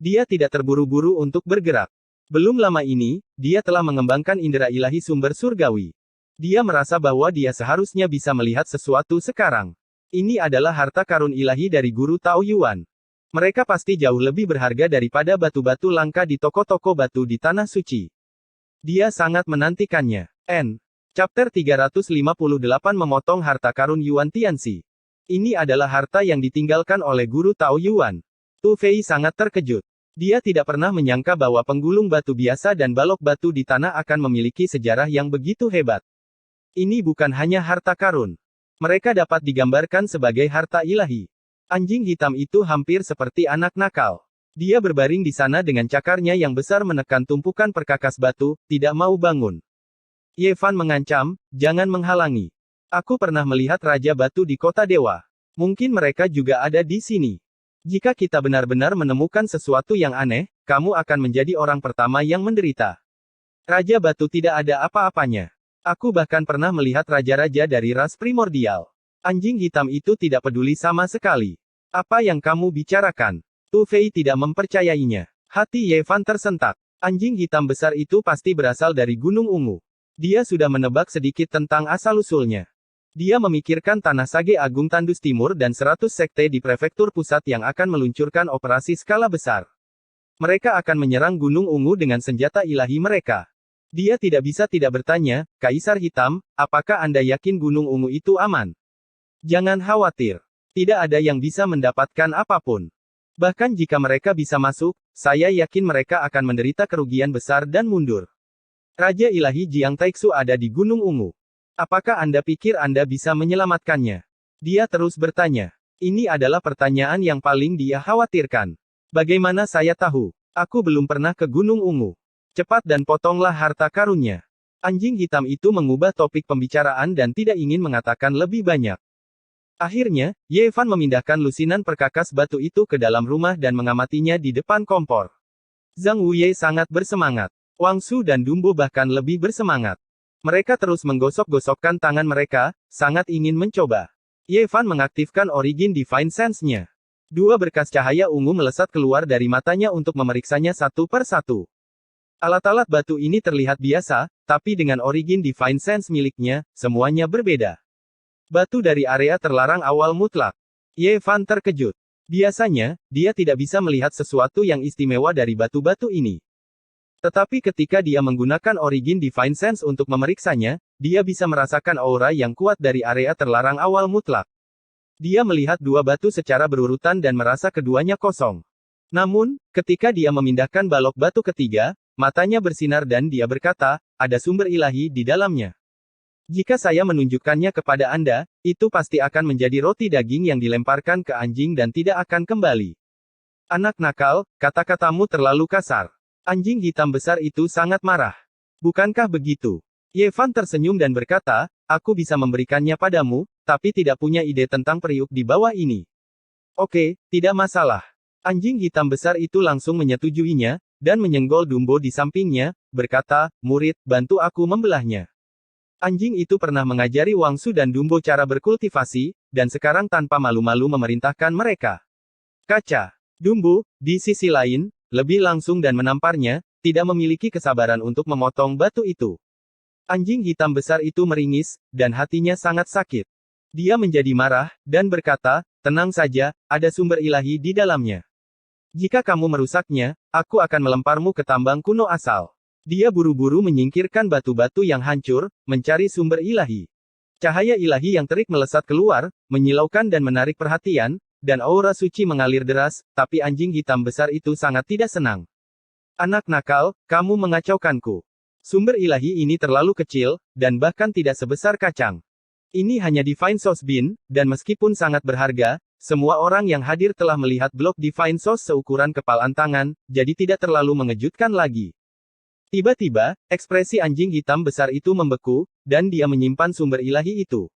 Dia tidak terburu-buru untuk bergerak. Belum lama ini, dia telah mengembangkan indera ilahi sumber surgawi. Dia merasa bahwa dia seharusnya bisa melihat sesuatu sekarang. Ini adalah harta karun ilahi dari guru Tao Yuan. Mereka pasti jauh lebih berharga daripada batu-batu langka di toko-toko batu di Tanah Suci. Dia sangat menantikannya. Chapter 358 Memotong harta karun Yuan Tianxi. Ini adalah harta yang ditinggalkan oleh guru Tao Yuan. Tu Fei sangat terkejut. Dia tidak pernah menyangka bahwa penggulung batu biasa dan balok batu di tanah akan memiliki sejarah yang begitu hebat. Ini bukan hanya harta karun. Mereka dapat digambarkan sebagai harta ilahi. Anjing hitam itu hampir seperti anak nakal. Dia berbaring di sana dengan cakarnya yang besar menekan tumpukan perkakas batu, tidak mau bangun. Ye Fan mengancam, jangan menghalangi. Aku pernah melihat Raja Batu di Kota Dewa. Mungkin mereka juga ada di sini. Jika kita benar-benar menemukan sesuatu yang aneh, kamu akan menjadi orang pertama yang menderita. Raja Batu tidak ada apa-apanya. Aku bahkan pernah melihat raja-raja dari ras primordial. Anjing hitam itu tidak peduli sama sekali. Apa yang kamu bicarakan? Tu Fei tidak mempercayainya. Hati Ye Fan tersentak. Anjing hitam besar itu pasti berasal dari Gunung Ungu. Dia sudah menebak sedikit tentang asal-usulnya. Dia memikirkan Tanah Sage Agung Tandus Timur dan 100 sekte di prefektur pusat yang akan meluncurkan operasi skala besar. Mereka akan menyerang Gunung Ungu dengan senjata ilahi mereka. Dia tidak bisa tidak bertanya, Kaisar Hitam, apakah Anda yakin Gunung Ungu itu aman? Jangan khawatir. Tidak ada yang bisa mendapatkan apapun. Bahkan jika mereka bisa masuk, saya yakin mereka akan menderita kerugian besar dan mundur. Raja ilahi Jiang Taixu ada di Gunung Ungu. Apakah Anda pikir Anda bisa menyelamatkannya? Dia terus bertanya. Ini adalah pertanyaan yang paling dia khawatirkan. Bagaimana saya tahu? Aku belum pernah ke Gunung Ungu. Cepat dan potonglah harta karunnya. Anjing hitam itu mengubah topik pembicaraan dan tidak ingin mengatakan lebih banyak. Akhirnya, Ye Fan memindahkan lusinan perkakas batu itu ke dalam rumah dan mengamatinya di depan kompor. Zhang Wuye sangat bersemangat. Wang Su dan Dumbo bahkan lebih bersemangat. Mereka terus menggosok-gosokkan tangan mereka, sangat ingin mencoba. Ye Fan mengaktifkan Origin Divine Sense-nya. Dua berkas cahaya ungu melesat keluar dari matanya untuk memeriksanya satu per satu. Alat-alat batu ini terlihat biasa, tapi dengan origin Divine Sense miliknya, semuanya berbeda. Batu dari area terlarang awal mutlak. Ye Fan terkejut. Biasanya, dia tidak bisa melihat sesuatu yang istimewa dari batu-batu ini. Tetapi ketika dia menggunakan origin Divine Sense untuk memeriksanya, dia bisa merasakan aura yang kuat dari area terlarang awal mutlak. Dia melihat dua batu secara berurutan dan merasa keduanya kosong. Namun, ketika dia memindahkan balok batu ketiga, matanya bersinar dan dia berkata, ada sumber ilahi di dalamnya. Jika saya menunjukkannya kepada Anda, itu pasti akan menjadi roti daging yang dilemparkan ke anjing dan tidak akan kembali. Anak nakal, kata-katamu terlalu kasar. Anjing hitam besar itu sangat marah. Bukankah begitu? Ye Fan tersenyum dan berkata, aku bisa memberikannya padamu, tapi tidak punya ide tentang periuk di bawah ini. Oke, tidak masalah. Anjing hitam besar itu langsung menyetujuinya, dan menyenggol Dumbo di sampingnya, berkata, murid, bantu aku membelahnya. Anjing itu pernah mengajari Wangsu dan Dumbo cara berkultivasi, dan sekarang tanpa malu-malu memerintahkan mereka. Kaca. Dumbo, di sisi lain, lebih langsung dan menamparnya, tidak memiliki kesabaran untuk memotong batu itu. Anjing hitam besar itu meringis, dan hatinya sangat sakit. Dia menjadi marah, dan berkata, tenang saja, ada sumber ilahi di dalamnya. Jika kamu merusaknya, aku akan melemparmu ke tambang kuno asal. Dia buru-buru menyingkirkan batu-batu yang hancur, mencari sumber ilahi. Cahaya ilahi yang terik melesat keluar, menyilaukan dan menarik perhatian, dan aura suci mengalir deras, tapi anjing hitam besar itu sangat tidak senang. Anak nakal, kamu mengacaukanku. Sumber ilahi ini terlalu kecil, dan bahkan tidak sebesar kacang. Ini hanya Divine Source Bean, dan meskipun sangat berharga, semua orang yang hadir telah melihat blok Divine Source seukuran kepalan tangan, jadi tidak terlalu mengejutkan lagi. Tiba-tiba, ekspresi anjing hitam besar itu membeku, dan dia menyimpan sumber ilahi itu.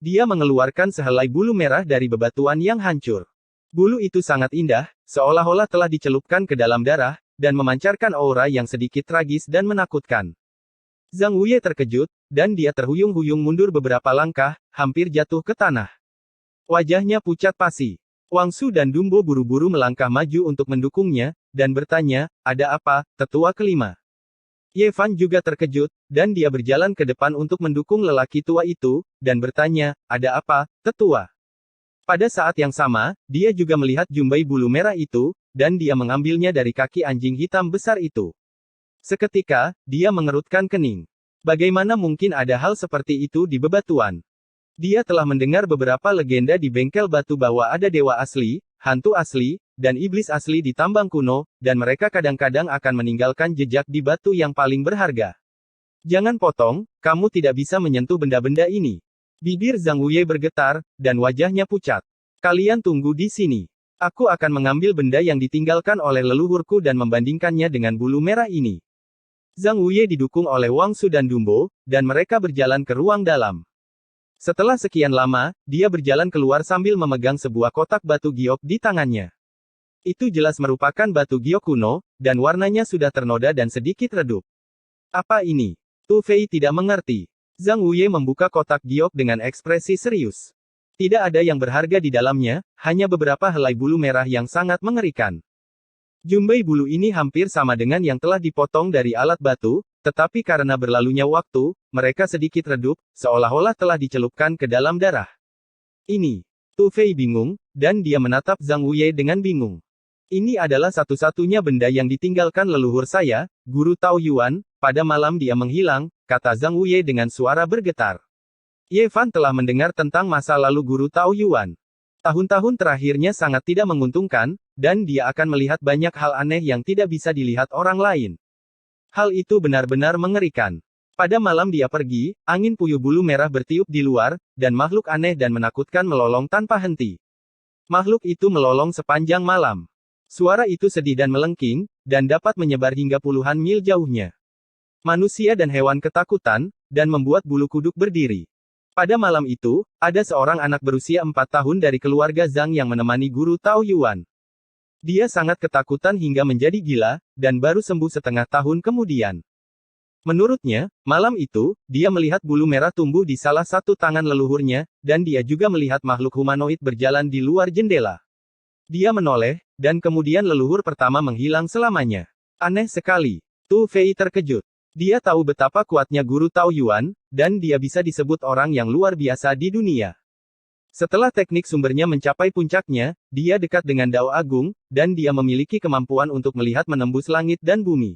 Dia mengeluarkan sehelai bulu merah dari bebatuan yang hancur. Bulu itu sangat indah, seolah-olah telah dicelupkan ke dalam darah, dan memancarkan aura yang sedikit tragis dan menakutkan. Zhang Wuye terkejut, dan dia terhuyung-huyung mundur beberapa langkah, hampir jatuh ke tanah. Wajahnya pucat pasi. Wangsu dan Dumbo buru-buru melangkah maju untuk mendukungnya, dan bertanya, ada apa, tetua kelima? Ye Fan juga terkejut, dan dia berjalan ke depan untuk mendukung lelaki tua itu, dan bertanya, ada apa, tetua? Pada saat yang sama, dia juga melihat jumbai bulu merah itu, dan dia mengambilnya dari kaki anjing hitam besar itu. Seketika, dia mengerutkan kening. Bagaimana mungkin ada hal seperti itu di bebatuan? Dia telah mendengar beberapa legenda di bengkel batu bahwa ada dewa asli, hantu asli, dan iblis asli di tambang kuno, dan mereka kadang-kadang akan meninggalkan jejak di batu yang paling berharga. Jangan potong, kamu tidak bisa menyentuh benda-benda ini. Bibir Zhang Wuye bergetar, dan wajahnya pucat. Kalian tunggu di sini. Aku akan mengambil benda yang ditinggalkan oleh leluhurku dan membandingkannya dengan bulu merah ini. Zhang Wuye didukung oleh Wangsu dan Dumbo, dan mereka berjalan ke ruang dalam. Setelah sekian lama, dia berjalan keluar sambil memegang sebuah kotak batu giok di tangannya. Itu jelas merupakan batu giok kuno, dan warnanya sudah ternoda dan sedikit redup. Apa ini? Tu Fei tidak mengerti. Zhang Wuye membuka kotak giok dengan ekspresi serius. Tidak ada yang berharga di dalamnya, hanya beberapa helai bulu merah yang sangat mengerikan. Jumbai bulu ini hampir sama dengan yang telah dipotong dari alat batu, tetapi karena berlalunya waktu, mereka sedikit redup, seolah-olah telah dicelupkan ke dalam darah. Ini. Tu Fei bingung, dan dia menatap Zhang Wuye dengan bingung. Ini adalah satu-satunya benda yang ditinggalkan leluhur saya, Guru Tao Yuan, pada malam dia menghilang, kata Zhang Wuye dengan suara bergetar. Ye Fan telah mendengar tentang masa lalu Guru Tao Yuan. Tahun-tahun terakhirnya sangat tidak menguntungkan, dan dia akan melihat banyak hal aneh yang tidak bisa dilihat orang lain. Hal itu benar-benar mengerikan. Pada malam dia pergi, angin puyuh bulu merah bertiup di luar, dan makhluk aneh dan menakutkan melolong tanpa henti. Makhluk itu melolong sepanjang malam. Suara itu sedih dan melengking, dan dapat menyebar hingga puluhan mil jauhnya. Manusia dan hewan ketakutan, dan membuat bulu kuduk berdiri. Pada malam itu, ada seorang anak berusia 4 tahun dari keluarga Zhang yang menemani Guru Tao Yuan. Dia sangat ketakutan hingga menjadi gila, dan baru sembuh setengah tahun kemudian. Menurutnya, malam itu, dia melihat bulu merah tumbuh di salah satu tangan leluhurnya, dan dia juga melihat makhluk humanoid berjalan di luar jendela. Dia menoleh, dan kemudian leluhur pertama menghilang selamanya. Aneh sekali. Tu Fei terkejut. Dia tahu betapa kuatnya guru Tao Yuan, dan dia bisa disebut orang yang luar biasa di dunia. Setelah teknik sumbernya mencapai puncaknya, dia dekat dengan Dao Agung, dan dia memiliki kemampuan untuk melihat menembus langit dan bumi.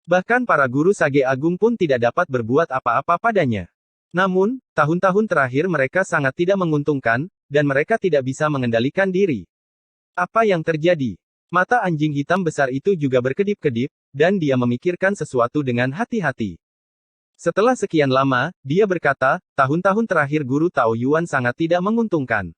Bahkan para guru Sage Agung pun tidak dapat berbuat apa-apa padanya. Namun, tahun-tahun terakhir mereka sangat tidak menguntungkan, dan mereka tidak bisa mengendalikan diri. Apa yang terjadi? Mata anjing hitam besar itu juga berkedip-kedip, dan dia memikirkan sesuatu dengan hati-hati. Setelah sekian lama, dia berkata, tahun-tahun terakhir guru Tao Yuan sangat tidak menguntungkan.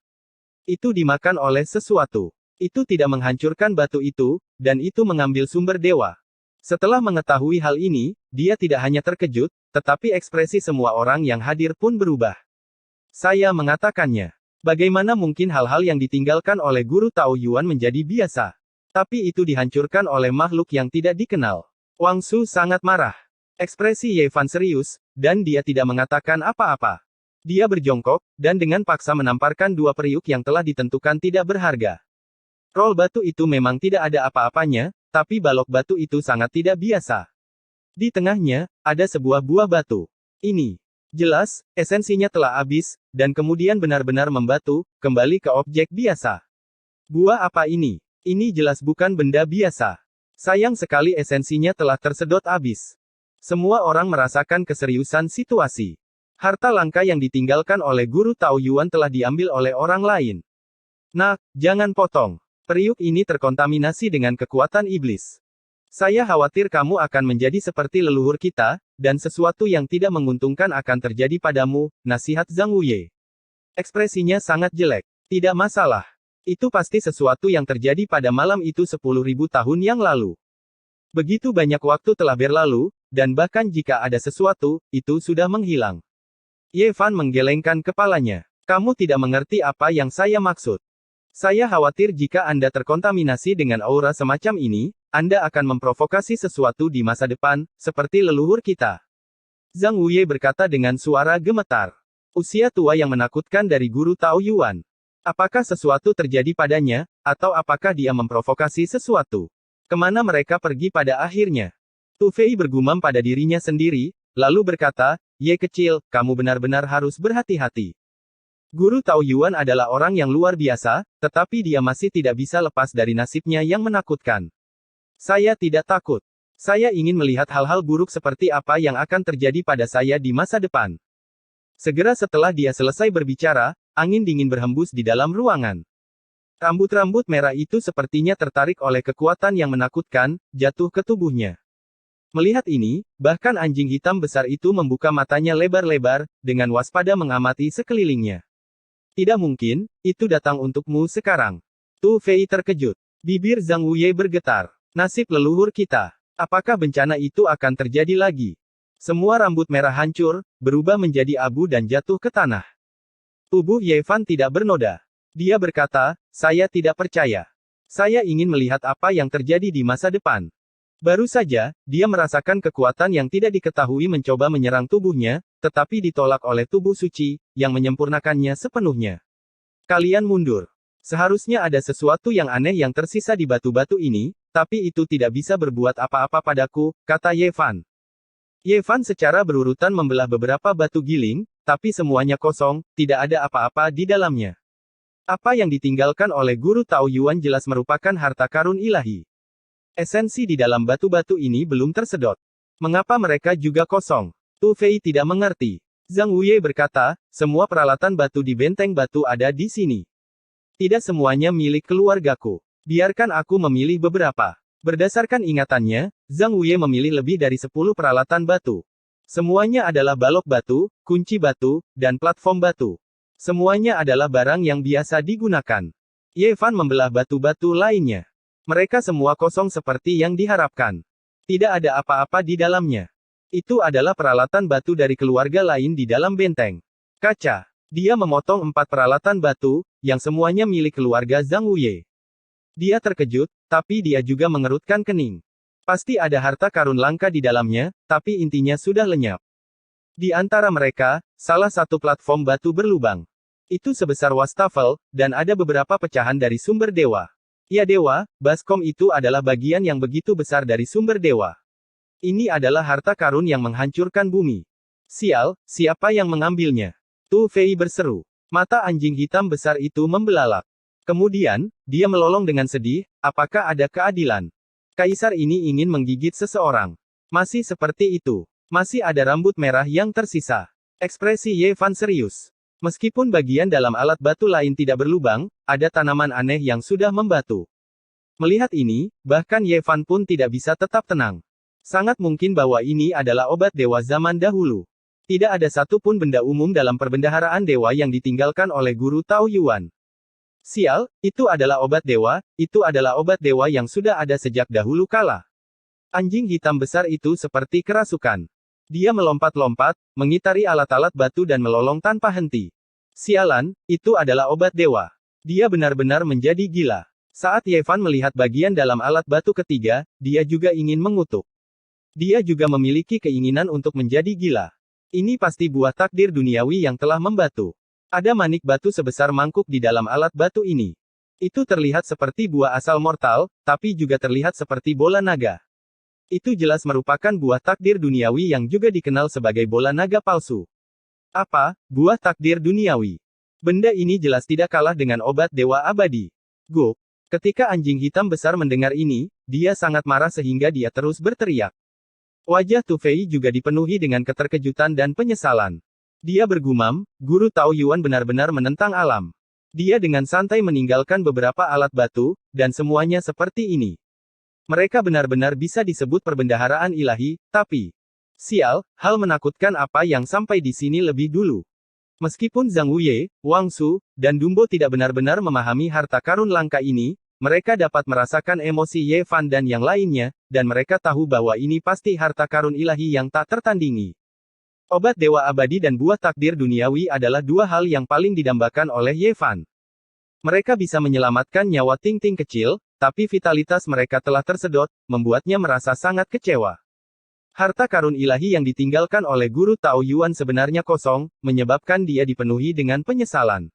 Itu dimakan oleh sesuatu. Itu tidak menghancurkan batu itu, dan itu mengambil sumber dewa. Setelah mengetahui hal ini, dia tidak hanya terkejut, tetapi ekspresi semua orang yang hadir pun berubah. Saya mengatakannya. Bagaimana mungkin hal-hal yang ditinggalkan oleh guru Tao Yuan menjadi biasa? Tapi itu dihancurkan oleh makhluk yang tidak dikenal. Wang Su sangat marah. Ekspresi Ye Fan serius, dan dia tidak mengatakan apa-apa. Dia berjongkok, dan dengan paksa menamparkan dua periuk yang telah ditentukan tidak berharga. Rol batu itu memang tidak ada apa-apanya, tapi balok batu itu sangat tidak biasa. Di tengahnya, ada sebuah buah batu. Ini. Jelas, esensinya telah habis, dan kemudian benar-benar membatu, kembali ke objek biasa. Buah apa ini? Ini jelas bukan benda biasa. Sayang sekali esensinya telah tersedot habis. Semua orang merasakan keseriusan situasi. Harta langka yang ditinggalkan oleh guru Tao Yuan telah diambil oleh orang lain. Nah, jangan potong. Periuk ini terkontaminasi dengan kekuatan iblis. Saya khawatir kamu akan menjadi seperti leluhur kita, dan sesuatu yang tidak menguntungkan akan terjadi padamu, nasihat Zhang Wuye. Ekspresinya sangat jelek. Tidak masalah. Itu pasti sesuatu yang terjadi pada malam itu 10.000 tahun yang lalu. Begitu banyak waktu telah berlalu, dan bahkan jika ada sesuatu, itu sudah menghilang. Ye Fan menggelengkan kepalanya. Kamu tidak mengerti apa yang saya maksud. Saya khawatir jika Anda terkontaminasi dengan aura semacam ini, Anda akan memprovokasi sesuatu di masa depan, seperti leluhur kita. Zhang Wuye berkata dengan suara gemetar. Usia tua yang menakutkan dari guru Tao Yuan. Apakah sesuatu terjadi padanya, atau apakah dia memprovokasi sesuatu? Kemana mereka pergi pada akhirnya? Tu Fei bergumam pada dirinya sendiri, lalu berkata, Ye kecil, kamu benar-benar harus berhati-hati. Guru Tao Yuan adalah orang yang luar biasa, tetapi dia masih tidak bisa lepas dari nasibnya yang menakutkan. Saya tidak takut. Saya ingin melihat hal-hal buruk seperti apa yang akan terjadi pada saya di masa depan. Segera setelah dia selesai berbicara, angin dingin berhembus di dalam ruangan. Rambut-rambut merah itu sepertinya tertarik oleh kekuatan yang menakutkan, jatuh ke tubuhnya. Melihat ini, bahkan anjing hitam besar itu membuka matanya lebar-lebar, dengan waspada mengamati sekelilingnya. Tidak mungkin, itu datang untukmu sekarang. Tu Fei terkejut. Bibir Zhang Wuye bergetar. Nasib leluhur kita. Apakah bencana itu akan terjadi lagi? Semua rambut merah hancur, berubah menjadi abu dan jatuh ke tanah. Tubuh Ye Fan tidak bernoda. Dia berkata, saya tidak percaya. Saya ingin melihat apa yang terjadi di masa depan. Baru saja, dia merasakan kekuatan yang tidak diketahui mencoba menyerang tubuhnya, tetapi ditolak oleh tubuh suci, yang menyempurnakannya sepenuhnya. Kalian mundur. Seharusnya ada sesuatu yang aneh yang tersisa di batu-batu ini, tapi itu tidak bisa berbuat apa-apa padaku, kata Ye Fan. Ye Fan secara berurutan membelah beberapa batu giling, tapi semuanya kosong, tidak ada apa-apa di dalamnya. Apa yang ditinggalkan oleh guru Tao Yuan jelas merupakan harta karun ilahi. Esensi di dalam batu-batu ini belum tersedot. Mengapa mereka juga kosong? Tu Fei tidak mengerti. Zhang Wuye berkata, semua peralatan batu di benteng batu ada di sini. Tidak semuanya milik keluargaku. Biarkan aku memilih beberapa. Berdasarkan ingatannya, Zhang Wuye memilih lebih dari 10 peralatan batu. Semuanya adalah balok batu, kunci batu, dan platform batu. Semuanya adalah barang yang biasa digunakan. Ye Fan membelah batu-batu lainnya. Mereka semua kosong seperti yang diharapkan. Tidak ada apa-apa di dalamnya. Itu adalah peralatan batu dari keluarga lain di dalam benteng. Kaca. Dia memotong 4 peralatan batu, yang semuanya milik keluarga Zhang Wuye. Dia terkejut, tapi dia juga mengerutkan kening. Pasti ada harta karun langka di dalamnya, tapi intinya sudah lenyap. Di antara mereka, salah satu platform batu berlubang. Itu sebesar wastafel, dan ada beberapa pecahan dari sumber dewa. Ya dewa, baskom itu adalah bagian yang begitu besar dari sumber dewa. Ini adalah harta karun yang menghancurkan bumi. Sial, siapa yang mengambilnya? Tu Fei berseru. Mata anjing hitam besar itu membelalak. Kemudian, dia melolong dengan sedih, apakah ada keadilan? Kaisar ini ingin menggigit seseorang. Masih seperti itu. Masih ada rambut merah yang tersisa. Ekspresi Ye Fan serius. Meskipun bagian dalam alat batu lain tidak berlubang, ada tanaman aneh yang sudah membatu. Melihat ini, bahkan Ye Fan pun tidak bisa tetap tenang. Sangat mungkin bahwa ini adalah obat dewa zaman dahulu. Tidak ada satupun benda umum dalam perbendaharaan dewa yang ditinggalkan oleh guru Tao Yuan. Sial, itu adalah obat dewa, itu adalah obat dewa yang sudah ada sejak dahulu kala. Anjing hitam besar itu seperti kerasukan. Dia melompat-lompat, mengitari alat-alat batu dan melolong tanpa henti. Sialan, itu adalah obat dewa. Dia benar-benar menjadi gila. Saat Ye Fan melihat bagian dalam alat batu ketiga, dia juga ingin mengutuk. Dia juga memiliki keinginan untuk menjadi gila. Ini pasti buah takdir duniawi yang telah membatu. Ada manik batu sebesar mangkuk di dalam alat batu ini. Itu terlihat seperti buah asal mortal, tapi juga terlihat seperti bola naga. Itu jelas merupakan buah takdir duniawi yang juga dikenal sebagai bola naga palsu. Apa, buah takdir duniawi? Benda ini jelas tidak kalah dengan obat dewa abadi. Go! Ketika anjing hitam besar mendengar ini, dia sangat marah sehingga dia terus berteriak. Wajah Tu Fei juga dipenuhi dengan keterkejutan dan penyesalan. Dia bergumam, Guru Tao Yuan benar-benar menentang alam. Dia dengan santai meninggalkan beberapa alat batu, dan semuanya seperti ini. Mereka benar-benar bisa disebut perbendaharaan ilahi, tapi... Sial, hal menakutkan apa yang sampai di sini lebih dulu. Meskipun Zhang Wuye, Wang Su, dan Dumbo tidak benar-benar memahami harta karun langka ini, mereka dapat merasakan emosi Ye Fan dan yang lainnya, dan mereka tahu bahwa ini pasti harta karun ilahi yang tak tertandingi. Obat dewa abadi dan buah takdir duniawi adalah dua hal yang paling didambakan oleh Ye Fan. Mereka bisa menyelamatkan nyawa Ting-Ting kecil, tapi vitalitas mereka telah tersedot, membuatnya merasa sangat kecewa. Harta karun ilahi yang ditinggalkan oleh Guru Tao Yuan sebenarnya kosong, menyebabkan dia dipenuhi dengan penyesalan.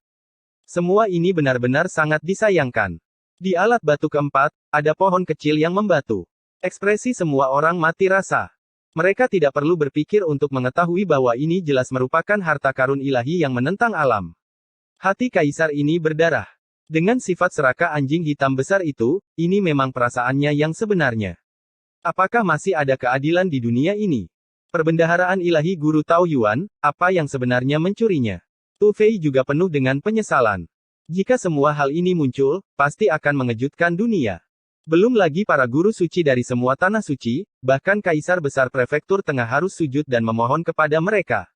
Semua ini benar-benar sangat disayangkan. Di alat batu keempat, ada pohon kecil yang membatu. Ekspresi semua orang mati rasa. Mereka tidak perlu berpikir untuk mengetahui bahwa ini jelas merupakan harta karun ilahi yang menentang alam. Hati kaisar ini berdarah. Dengan sifat serakah anjing hitam besar itu, ini memang perasaannya yang sebenarnya. Apakah masih ada keadilan di dunia ini? Perbendaharaan ilahi Guru Tao Yuan, apa yang sebenarnya mencurinya? Tu Fei juga penuh dengan penyesalan. Jika semua hal ini muncul, pasti akan mengejutkan dunia. Belum lagi para guru suci dari semua tanah suci, bahkan kaisar besar prefektur tengah harus sujud dan memohon kepada mereka.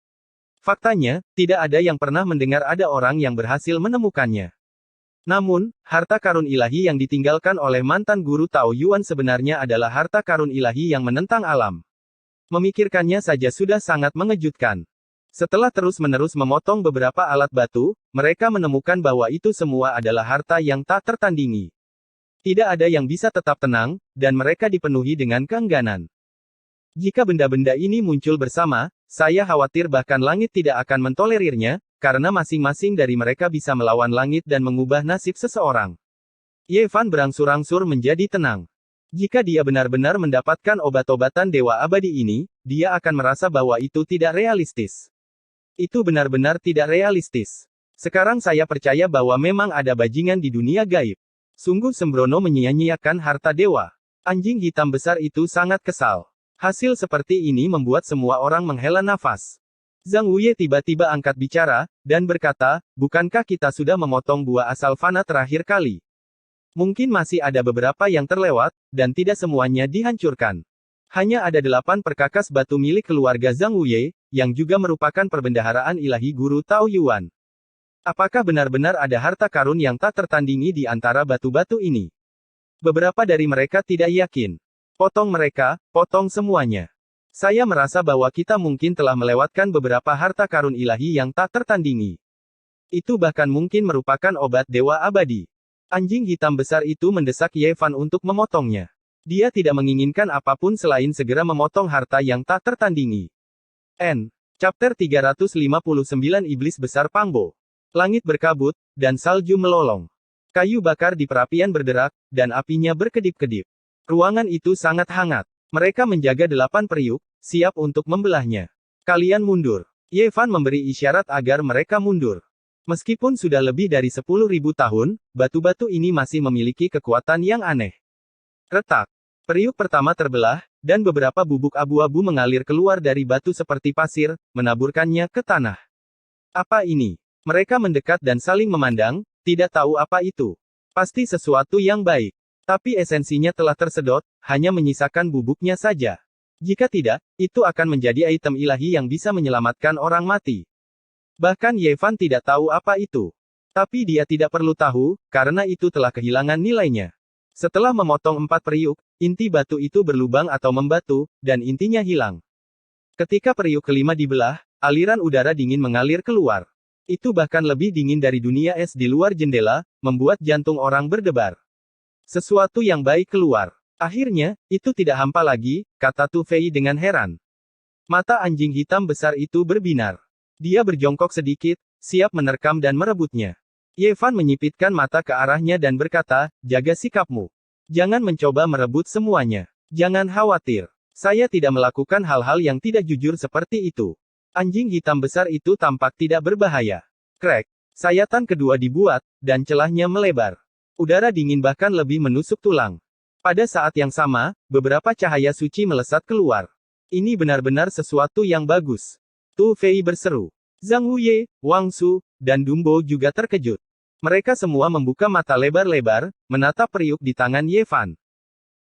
Faktanya, tidak ada yang pernah mendengar ada orang yang berhasil menemukannya. Namun, harta karun ilahi yang ditinggalkan oleh mantan guru Tao Yuan sebenarnya adalah harta karun ilahi yang menentang alam. Memikirkannya saja sudah sangat mengejutkan. Setelah terus-menerus memotong beberapa alat batu, mereka menemukan bahwa itu semua adalah harta yang tak tertandingi. Tidak ada yang bisa tetap tenang, dan mereka dipenuhi dengan keengganan. Jika benda-benda ini muncul bersama, saya khawatir bahkan langit tidak akan mentolerirnya, karena masing-masing dari mereka bisa melawan langit dan mengubah nasib seseorang. Ye Fan berangsur-angsur menjadi tenang. Jika dia benar-benar mendapatkan obat-obatan dewa abadi ini, dia akan merasa bahwa itu tidak realistis. Itu benar-benar tidak realistis. Sekarang saya percaya bahwa memang ada bajingan di dunia gaib. Sungguh sembrono menyia-nyiakan harta dewa. Anjing hitam besar itu sangat kesal. Hasil seperti ini membuat semua orang menghela nafas. Zhang Wuye tiba-tiba angkat bicara, dan berkata, bukankah kita sudah memotong buah asal fana terakhir kali? Mungkin masih ada beberapa yang terlewat, dan tidak semuanya dihancurkan. Hanya ada 8 perkakas batu milik keluarga Zhang Wuye, yang juga merupakan perbendaharaan ilahi Guru Tao Yuan. Apakah benar-benar ada harta karun yang tak tertandingi di antara batu-batu ini? Beberapa dari mereka tidak yakin. Potong mereka, potong semuanya. Saya merasa bahwa kita mungkin telah melewatkan beberapa harta karun ilahi yang tak tertandingi. Itu bahkan mungkin merupakan obat dewa abadi. Anjing hitam besar itu mendesak Ye Fan untuk memotongnya. Dia tidak menginginkan apapun selain segera memotong harta yang tak tertandingi. Chapter 359 Iblis Besar Pangbo. Langit berkabut, dan salju melolong. Kayu bakar di perapian berderak, dan apinya berkedip-kedip. Ruangan itu sangat hangat. Mereka menjaga 8 periuk, siap untuk membelahnya. Kalian mundur. Ye Fan memberi isyarat agar mereka mundur. Meskipun sudah lebih dari 10.000 tahun, batu-batu ini masih memiliki kekuatan yang aneh. Retak. Periuk pertama terbelah, dan beberapa bubuk abu-abu mengalir keluar dari batu seperti pasir, menaburkannya ke tanah. Apa ini? Mereka mendekat dan saling memandang, tidak tahu apa itu. Pasti sesuatu yang baik. Tapi esensinya telah tersedot, hanya menyisakan bubuknya saja. Jika tidak, itu akan menjadi item ilahi yang bisa menyelamatkan orang mati. Bahkan Ye Fan tidak tahu apa itu. Tapi dia tidak perlu tahu, karena itu telah kehilangan nilainya. Setelah memotong 4 periuk, inti batu itu berlubang atau membatu, dan intinya hilang. Ketika periuk kelima dibelah, aliran udara dingin mengalir keluar. Itu bahkan lebih dingin dari dunia es di luar jendela, membuat jantung orang berdebar. Sesuatu yang baik keluar. Akhirnya, itu tidak hampa lagi, kata Tu Fei dengan heran. Mata anjing hitam besar itu berbinar. Dia berjongkok sedikit, siap menerkam dan merebutnya. Ye Fan menyipitkan mata ke arahnya dan berkata, jaga sikapmu. Jangan mencoba merebut semuanya. Jangan khawatir. Saya tidak melakukan hal-hal yang tidak jujur seperti itu. Anjing hitam besar itu tampak tidak berbahaya. Krek. Sayatan kedua dibuat, dan celahnya melebar. Udara dingin bahkan lebih menusuk tulang. Pada saat yang sama, beberapa cahaya suci melesat keluar. Ini benar-benar sesuatu yang bagus. Tu Fei berseru. Zhang Wuye, Wang Su, dan Dumbo juga terkejut. Mereka semua membuka mata lebar-lebar, menatap periuk di tangan Ye Fan.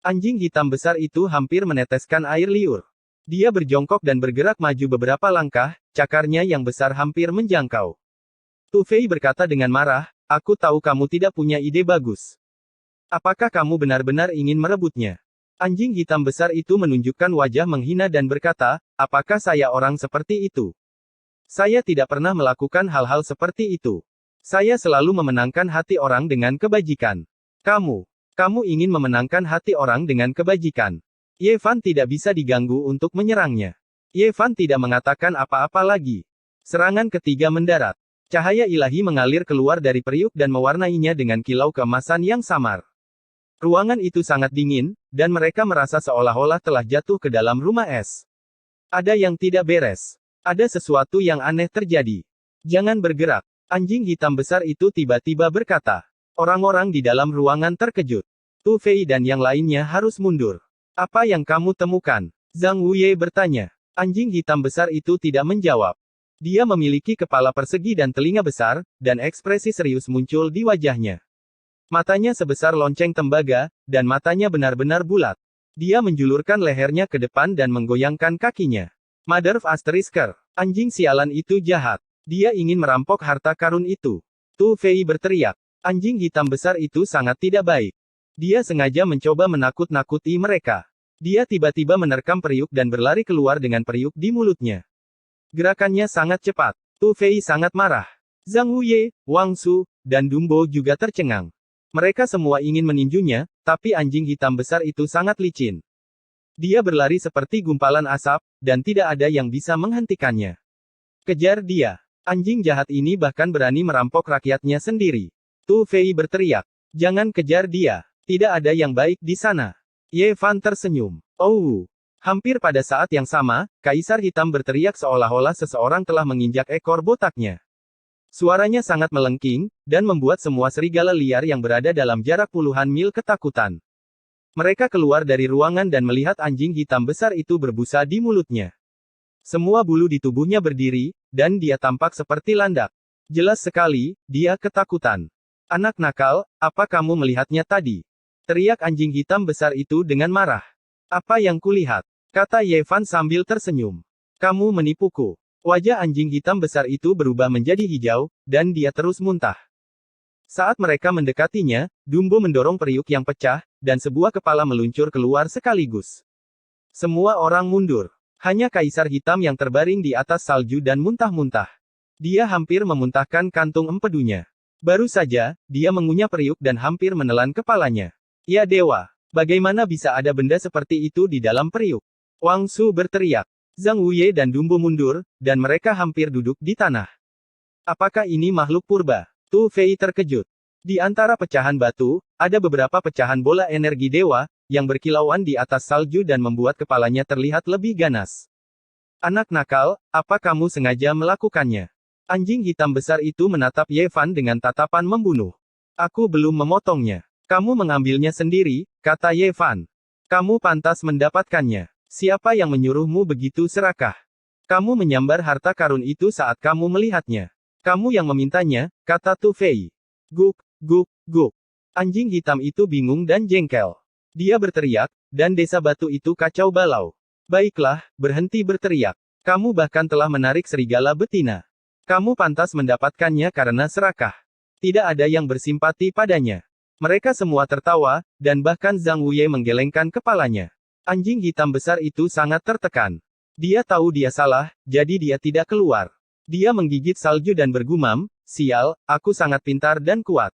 Anjing hitam besar itu hampir meneteskan air liur. Dia berjongkok dan bergerak maju beberapa langkah, cakarnya yang besar hampir menjangkau. Tu Fei berkata dengan marah, aku tahu kamu tidak punya ide bagus. Apakah kamu benar-benar ingin merebutnya? Anjing hitam besar itu menunjukkan wajah menghina dan berkata, apakah saya orang seperti itu? Saya tidak pernah melakukan hal-hal seperti itu. Saya selalu memenangkan hati orang dengan kebajikan. Kamu ingin memenangkan hati orang dengan kebajikan. Ye Fan tidak bisa diganggu untuk menyerangnya. Ye Fan tidak mengatakan apa-apa lagi. Serangan ketiga mendarat. Cahaya ilahi mengalir keluar dari periuk dan mewarnainya dengan kilau keemasan yang samar. Ruangan itu sangat dingin, dan mereka merasa seolah-olah telah jatuh ke dalam rumah es. Ada yang tidak beres. Ada sesuatu yang aneh terjadi. Jangan bergerak. Anjing hitam besar itu tiba-tiba berkata. Orang-orang di dalam ruangan terkejut. Tu Fei dan yang lainnya harus mundur. Apa yang kamu temukan? Zhang Wuye bertanya. Anjing hitam besar itu tidak menjawab. Dia memiliki kepala persegi dan telinga besar, dan ekspresi serius muncul di wajahnya. Matanya sebesar lonceng tembaga, dan matanya benar-benar bulat. Dia menjulurkan lehernya ke depan dan menggoyangkan kakinya. Mother of Asterisker. Anjing sialan itu jahat. Dia ingin merampok harta karun itu. Tu Fei berteriak. Anjing hitam besar itu sangat tidak baik. Dia sengaja mencoba menakut-nakuti mereka. Dia tiba-tiba menerkam periuk dan berlari keluar dengan periuk di mulutnya. Gerakannya sangat cepat. Tu Fei sangat marah. Zhang Wuye, Wang Su, dan Dumbo juga tercengang. Mereka semua ingin meninjunya, tapi anjing hitam besar itu sangat licin. Dia berlari seperti gumpalan asap, dan tidak ada yang bisa menghentikannya. Kejar dia. Anjing jahat ini bahkan berani merampok rakyatnya sendiri. Tu Fei berteriak. Jangan kejar dia. Tidak ada yang baik di sana. Ye Fan tersenyum. Oh. Hampir pada saat yang sama, Kaisar Hitam berteriak seolah-olah seseorang telah menginjak ekor botaknya. Suaranya sangat melengking, dan membuat semua serigala liar yang berada dalam jarak puluhan mil ketakutan. Mereka keluar dari ruangan dan melihat anjing hitam besar itu berbusa di mulutnya. Semua bulu di tubuhnya berdiri, dan dia tampak seperti landak. Jelas sekali, dia ketakutan. Anak nakal, apa kamu melihatnya tadi? Teriak anjing hitam besar itu dengan marah. Apa yang kulihat? Kata Ye Fan sambil tersenyum. Kamu menipuku. Wajah anjing hitam besar itu berubah menjadi hijau, dan dia terus muntah. Saat mereka mendekatinya, Dumbo mendorong periuk yang pecah, dan sebuah kepala meluncur keluar sekaligus. Semua orang mundur. Hanya Kaisar Hitam yang terbaring di atas salju dan muntah-muntah. Dia hampir memuntahkan kantung empedunya. Baru saja, dia mengunyah periuk dan hampir menelan kepalanya. Ya dewa, bagaimana bisa ada benda seperti itu di dalam periuk? Wang Su berteriak. Zhang Wuye dan Dumbo mundur, dan mereka hampir duduk di tanah. Apakah ini makhluk purba? Tu Fei terkejut. Di antara pecahan batu, ada beberapa pecahan bola energi dewa, yang berkilauan di atas salju dan membuat kepalanya terlihat lebih ganas. Anak nakal, apa kamu sengaja melakukannya? Anjing hitam besar itu menatap Ye Fan dengan tatapan membunuh. Aku belum memotongnya. Kamu mengambilnya sendiri, kata Ye Fan. Kamu pantas mendapatkannya. Siapa yang menyuruhmu begitu serakah? Kamu menyambar harta karun itu saat kamu melihatnya. Kamu yang memintanya, kata Tu Fei. Guk, guk, guk. Anjing hitam itu bingung dan jengkel. Dia berteriak, dan desa batu itu kacau balau. Baiklah, berhenti berteriak. Kamu bahkan telah menarik serigala betina. Kamu pantas mendapatkannya karena serakah. Tidak ada yang bersimpati padanya. Mereka semua tertawa, dan bahkan Zhang Wuye menggelengkan kepalanya. Anjing hitam besar itu sangat tertekan. Dia tahu dia salah, jadi dia tidak keluar. Dia menggigit salju dan bergumam, sial, aku sangat pintar dan kuat.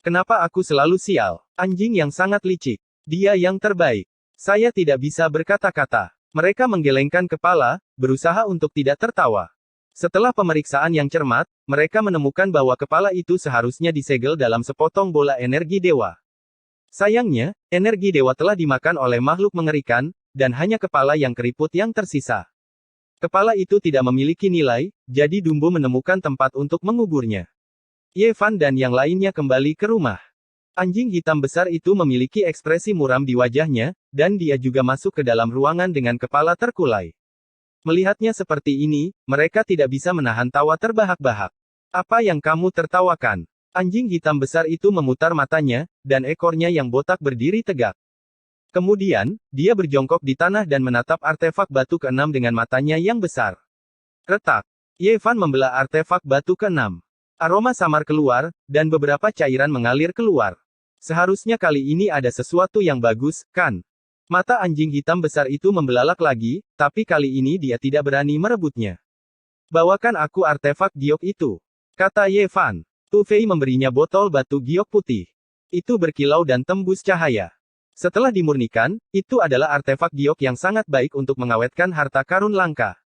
Kenapa aku selalu sial? Anjing yang sangat licik. Dia yang terbaik. Saya tidak bisa berkata-kata. Mereka menggelengkan kepala, berusaha untuk tidak tertawa. Setelah pemeriksaan yang cermat, mereka menemukan bahwa kepala itu seharusnya disegel dalam sepotong bola energi dewa. Sayangnya, energi dewa telah dimakan oleh makhluk mengerikan, dan hanya kepala yang keriput yang tersisa. Kepala itu tidak memiliki nilai, jadi Dumbo menemukan tempat untuk menguburnya. Ye Fan dan yang lainnya kembali ke rumah. Anjing hitam besar itu memiliki ekspresi muram di wajahnya, dan dia juga masuk ke dalam ruangan dengan kepala terkulai. Melihatnya seperti ini, mereka tidak bisa menahan tawa terbahak-bahak. Apa yang kamu tertawakan? Anjing hitam besar itu memutar matanya, dan ekornya yang botak berdiri tegak. Kemudian, dia berjongkok di tanah dan menatap artefak batu keenam dengan matanya yang besar. Retak. Ye Fan membelah artefak batu keenam. Aroma samar keluar, dan beberapa cairan mengalir keluar. Seharusnya kali ini ada sesuatu yang bagus, kan? Mata anjing hitam besar itu membelalak lagi, tapi kali ini dia tidak berani merebutnya. Bawakan aku artefak giok itu, kata Ye Fan. Tu Fei memberinya botol batu giok putih. Itu berkilau dan tembus cahaya. Setelah dimurnikan, itu adalah artefak giok yang sangat baik untuk mengawetkan harta karun langka.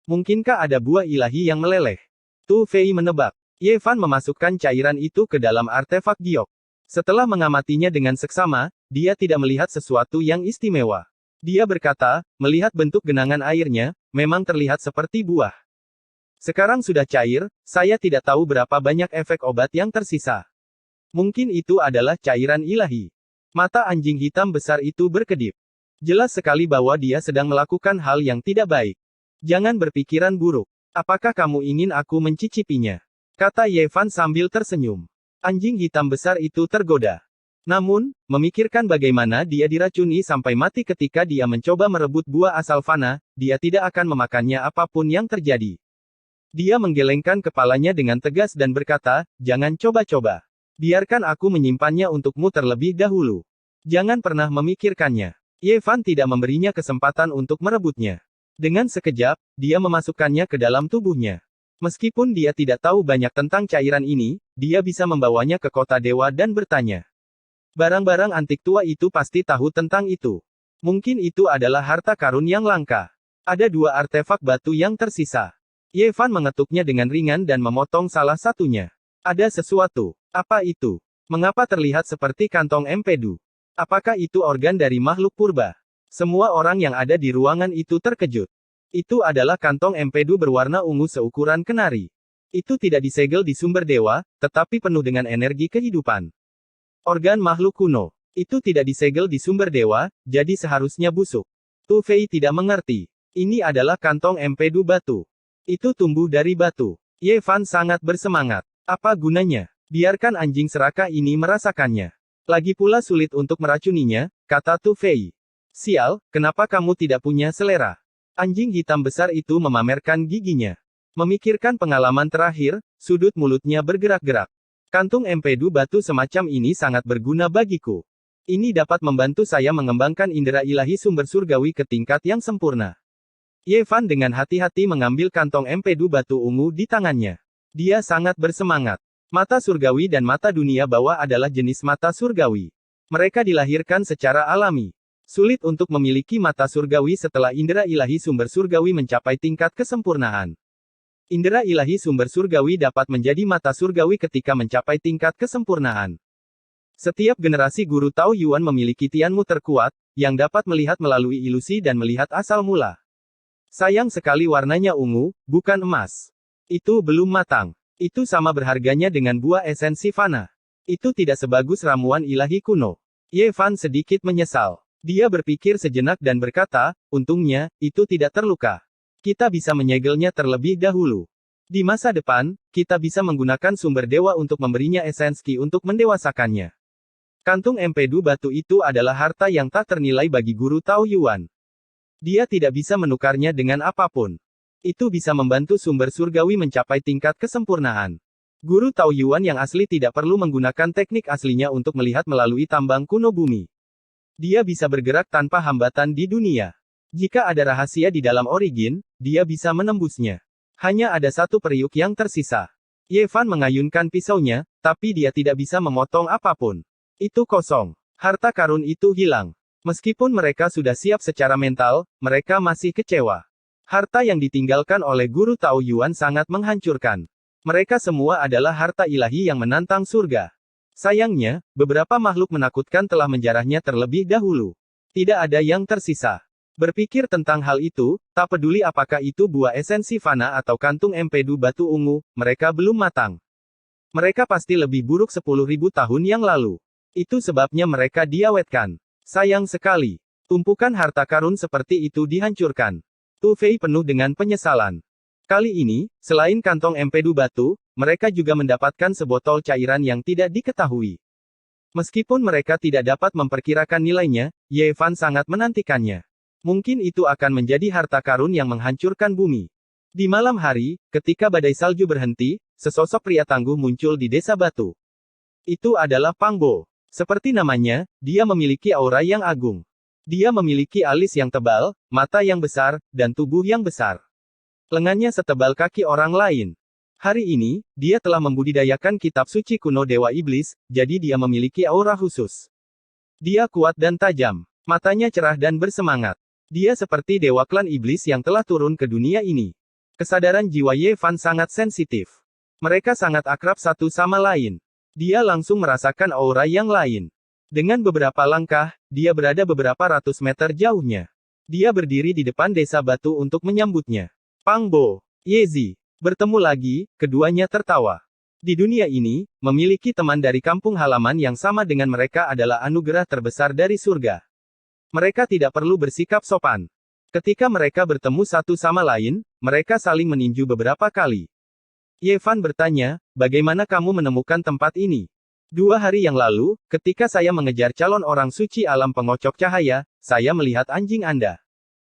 Mungkinkah ada buah ilahi yang meleleh? Tu Fei menebak. Ye Fan memasukkan cairan itu ke dalam artefak giok. Setelah mengamatinya dengan seksama, dia tidak melihat sesuatu yang istimewa. Dia berkata, melihat bentuk genangan airnya, memang terlihat seperti buah. Sekarang sudah cair, saya tidak tahu berapa banyak efek obat yang tersisa. Mungkin itu adalah cairan ilahi. Mata anjing hitam besar itu berkedip. Jelas sekali bahwa dia sedang melakukan hal yang tidak baik. Jangan berpikiran buruk. Apakah kamu ingin aku mencicipinya? Kata Ye Fan sambil tersenyum. Anjing hitam besar itu tergoda. Namun, memikirkan bagaimana dia diracuni sampai mati ketika dia mencoba merebut buah asal fana, dia tidak akan memakannya apapun yang terjadi. Dia menggelengkan kepalanya dengan tegas dan berkata, jangan coba-coba. Biarkan aku menyimpannya untukmu terlebih dahulu. Jangan pernah memikirkannya. Ye Fan tidak memberinya kesempatan untuk merebutnya. Dengan sekejap, dia memasukkannya ke dalam tubuhnya. Meskipun dia tidak tahu banyak tentang cairan ini, dia bisa membawanya ke kota dewa dan bertanya. Barang-barang antik tua itu pasti tahu tentang itu. Mungkin itu adalah harta karun yang langka. Ada dua artefak batu yang tersisa. Ye Fan mengetuknya dengan ringan dan memotong salah satunya. Ada sesuatu. Apa itu? Mengapa terlihat seperti kantong empedu? Apakah itu organ dari makhluk purba? Semua orang yang ada di ruangan itu terkejut. Itu adalah kantong empedu berwarna ungu seukuran kenari. Itu tidak disegel di sumber dewa, tetapi penuh dengan energi kehidupan. Organ makhluk kuno. Itu tidak disegel di sumber dewa, jadi seharusnya busuk. Tu Fei tidak mengerti. Ini adalah kantong empedu batu. Itu tumbuh dari batu. Ye Fan sangat bersemangat. Apa gunanya? Biarkan anjing serakah ini merasakannya. Lagi pula sulit untuk meracuninya, kata Tu Fei. Sial, kenapa kamu tidak punya selera? Anjing hitam besar itu memamerkan giginya. Memikirkan pengalaman terakhir, sudut mulutnya bergerak-gerak. Kantung empedu batu semacam ini sangat berguna bagiku. Ini dapat membantu saya mengembangkan indera ilahi sumber surgawi ke tingkat yang sempurna. Ye Fan dengan hati-hati mengambil kantong empedu batu ungu di tangannya. Dia sangat bersemangat. Mata surgawi dan mata dunia bawah adalah jenis mata surgawi. Mereka dilahirkan secara alami. Sulit untuk memiliki mata surgawi setelah indera ilahi sumber surgawi mencapai tingkat kesempurnaan. Indera ilahi sumber surgawi dapat menjadi mata surgawi ketika mencapai tingkat kesempurnaan. Setiap generasi guru Tao Yuan memiliki tianmu terkuat, yang dapat melihat melalui ilusi dan melihat asal mula. Sayang sekali warnanya ungu, bukan emas. Itu belum matang. Itu sama berharganya dengan buah esensi fana. Itu tidak sebagus ramuan ilahi kuno. Ye Fan sedikit menyesal. Dia berpikir sejenak dan berkata, untungnya, itu tidak terluka. Kita bisa menyegelnya terlebih dahulu. Di masa depan, kita bisa menggunakan sumber dewa untuk memberinya esensi untuk mendewasakannya. Kantung empedu batu itu adalah harta yang tak ternilai bagi guru Tao Yuan. Dia tidak bisa menukarnya dengan apapun. Itu bisa membantu sumber surgawi mencapai tingkat kesempurnaan. Guru Tao Yuan yang asli tidak perlu menggunakan teknik aslinya untuk melihat melalui tambang kuno bumi. Dia bisa bergerak tanpa hambatan di dunia. Jika ada rahasia di dalam origin, dia bisa menembusnya. Hanya ada satu periuk yang tersisa. Ye Fan mengayunkan pisaunya, tapi dia tidak bisa memotong apapun. Itu kosong. Harta karun itu hilang. Meskipun mereka sudah siap secara mental, mereka masih kecewa. Harta yang ditinggalkan oleh guru Tao Yuan sangat menghancurkan. Mereka semua adalah harta ilahi yang menantang surga. Sayangnya, beberapa makhluk menakutkan telah menjarahnya terlebih dahulu. Tidak ada yang tersisa. Berpikir tentang hal itu, tak peduli apakah itu buah esensi fana atau kantung empedu batu ungu, mereka belum matang. Mereka pasti lebih buruk 10.000 tahun yang lalu. Itu sebabnya mereka diawetkan. Sayang sekali. Tumpukan harta karun seperti itu dihancurkan. Tu Fei penuh dengan penyesalan. Kali ini, selain kantong empedu batu, mereka juga mendapatkan sebotol cairan yang tidak diketahui. Meskipun mereka tidak dapat memperkirakan nilainya, Ye Fan sangat menantikannya. Mungkin itu akan menjadi harta karun yang menghancurkan bumi. Di malam hari, ketika badai salju berhenti, sesosok pria tangguh muncul di desa batu. Itu adalah Pang Bo. Seperti namanya, dia memiliki aura yang agung. Dia memiliki alis yang tebal, mata yang besar, dan tubuh yang besar. Lengannya setebal kaki orang lain. Hari ini, dia telah membudidayakan kitab suci kuno Dewa Iblis, jadi dia memiliki aura khusus. Dia kuat dan tajam. Matanya cerah dan bersemangat. Dia seperti dewa klan iblis yang telah turun ke dunia ini. Kesadaran jiwa Ye Fan sangat sensitif. Mereka sangat akrab satu sama lain. Dia langsung merasakan aura yang lain. Dengan beberapa langkah, dia berada beberapa ratus meter jauhnya. Dia berdiri di depan desa batu untuk menyambutnya. Pang Bo, Yezi. Bertemu lagi, keduanya tertawa. Di dunia ini, memiliki teman dari kampung halaman yang sama dengan mereka adalah anugerah terbesar dari surga. Mereka tidak perlu bersikap sopan. Ketika mereka bertemu satu sama lain, mereka saling meninju beberapa kali. Ye Fan bertanya, bagaimana kamu menemukan tempat ini? 2 hari yang lalu, ketika saya mengejar calon orang suci alam pengocok cahaya, saya melihat anjing Anda.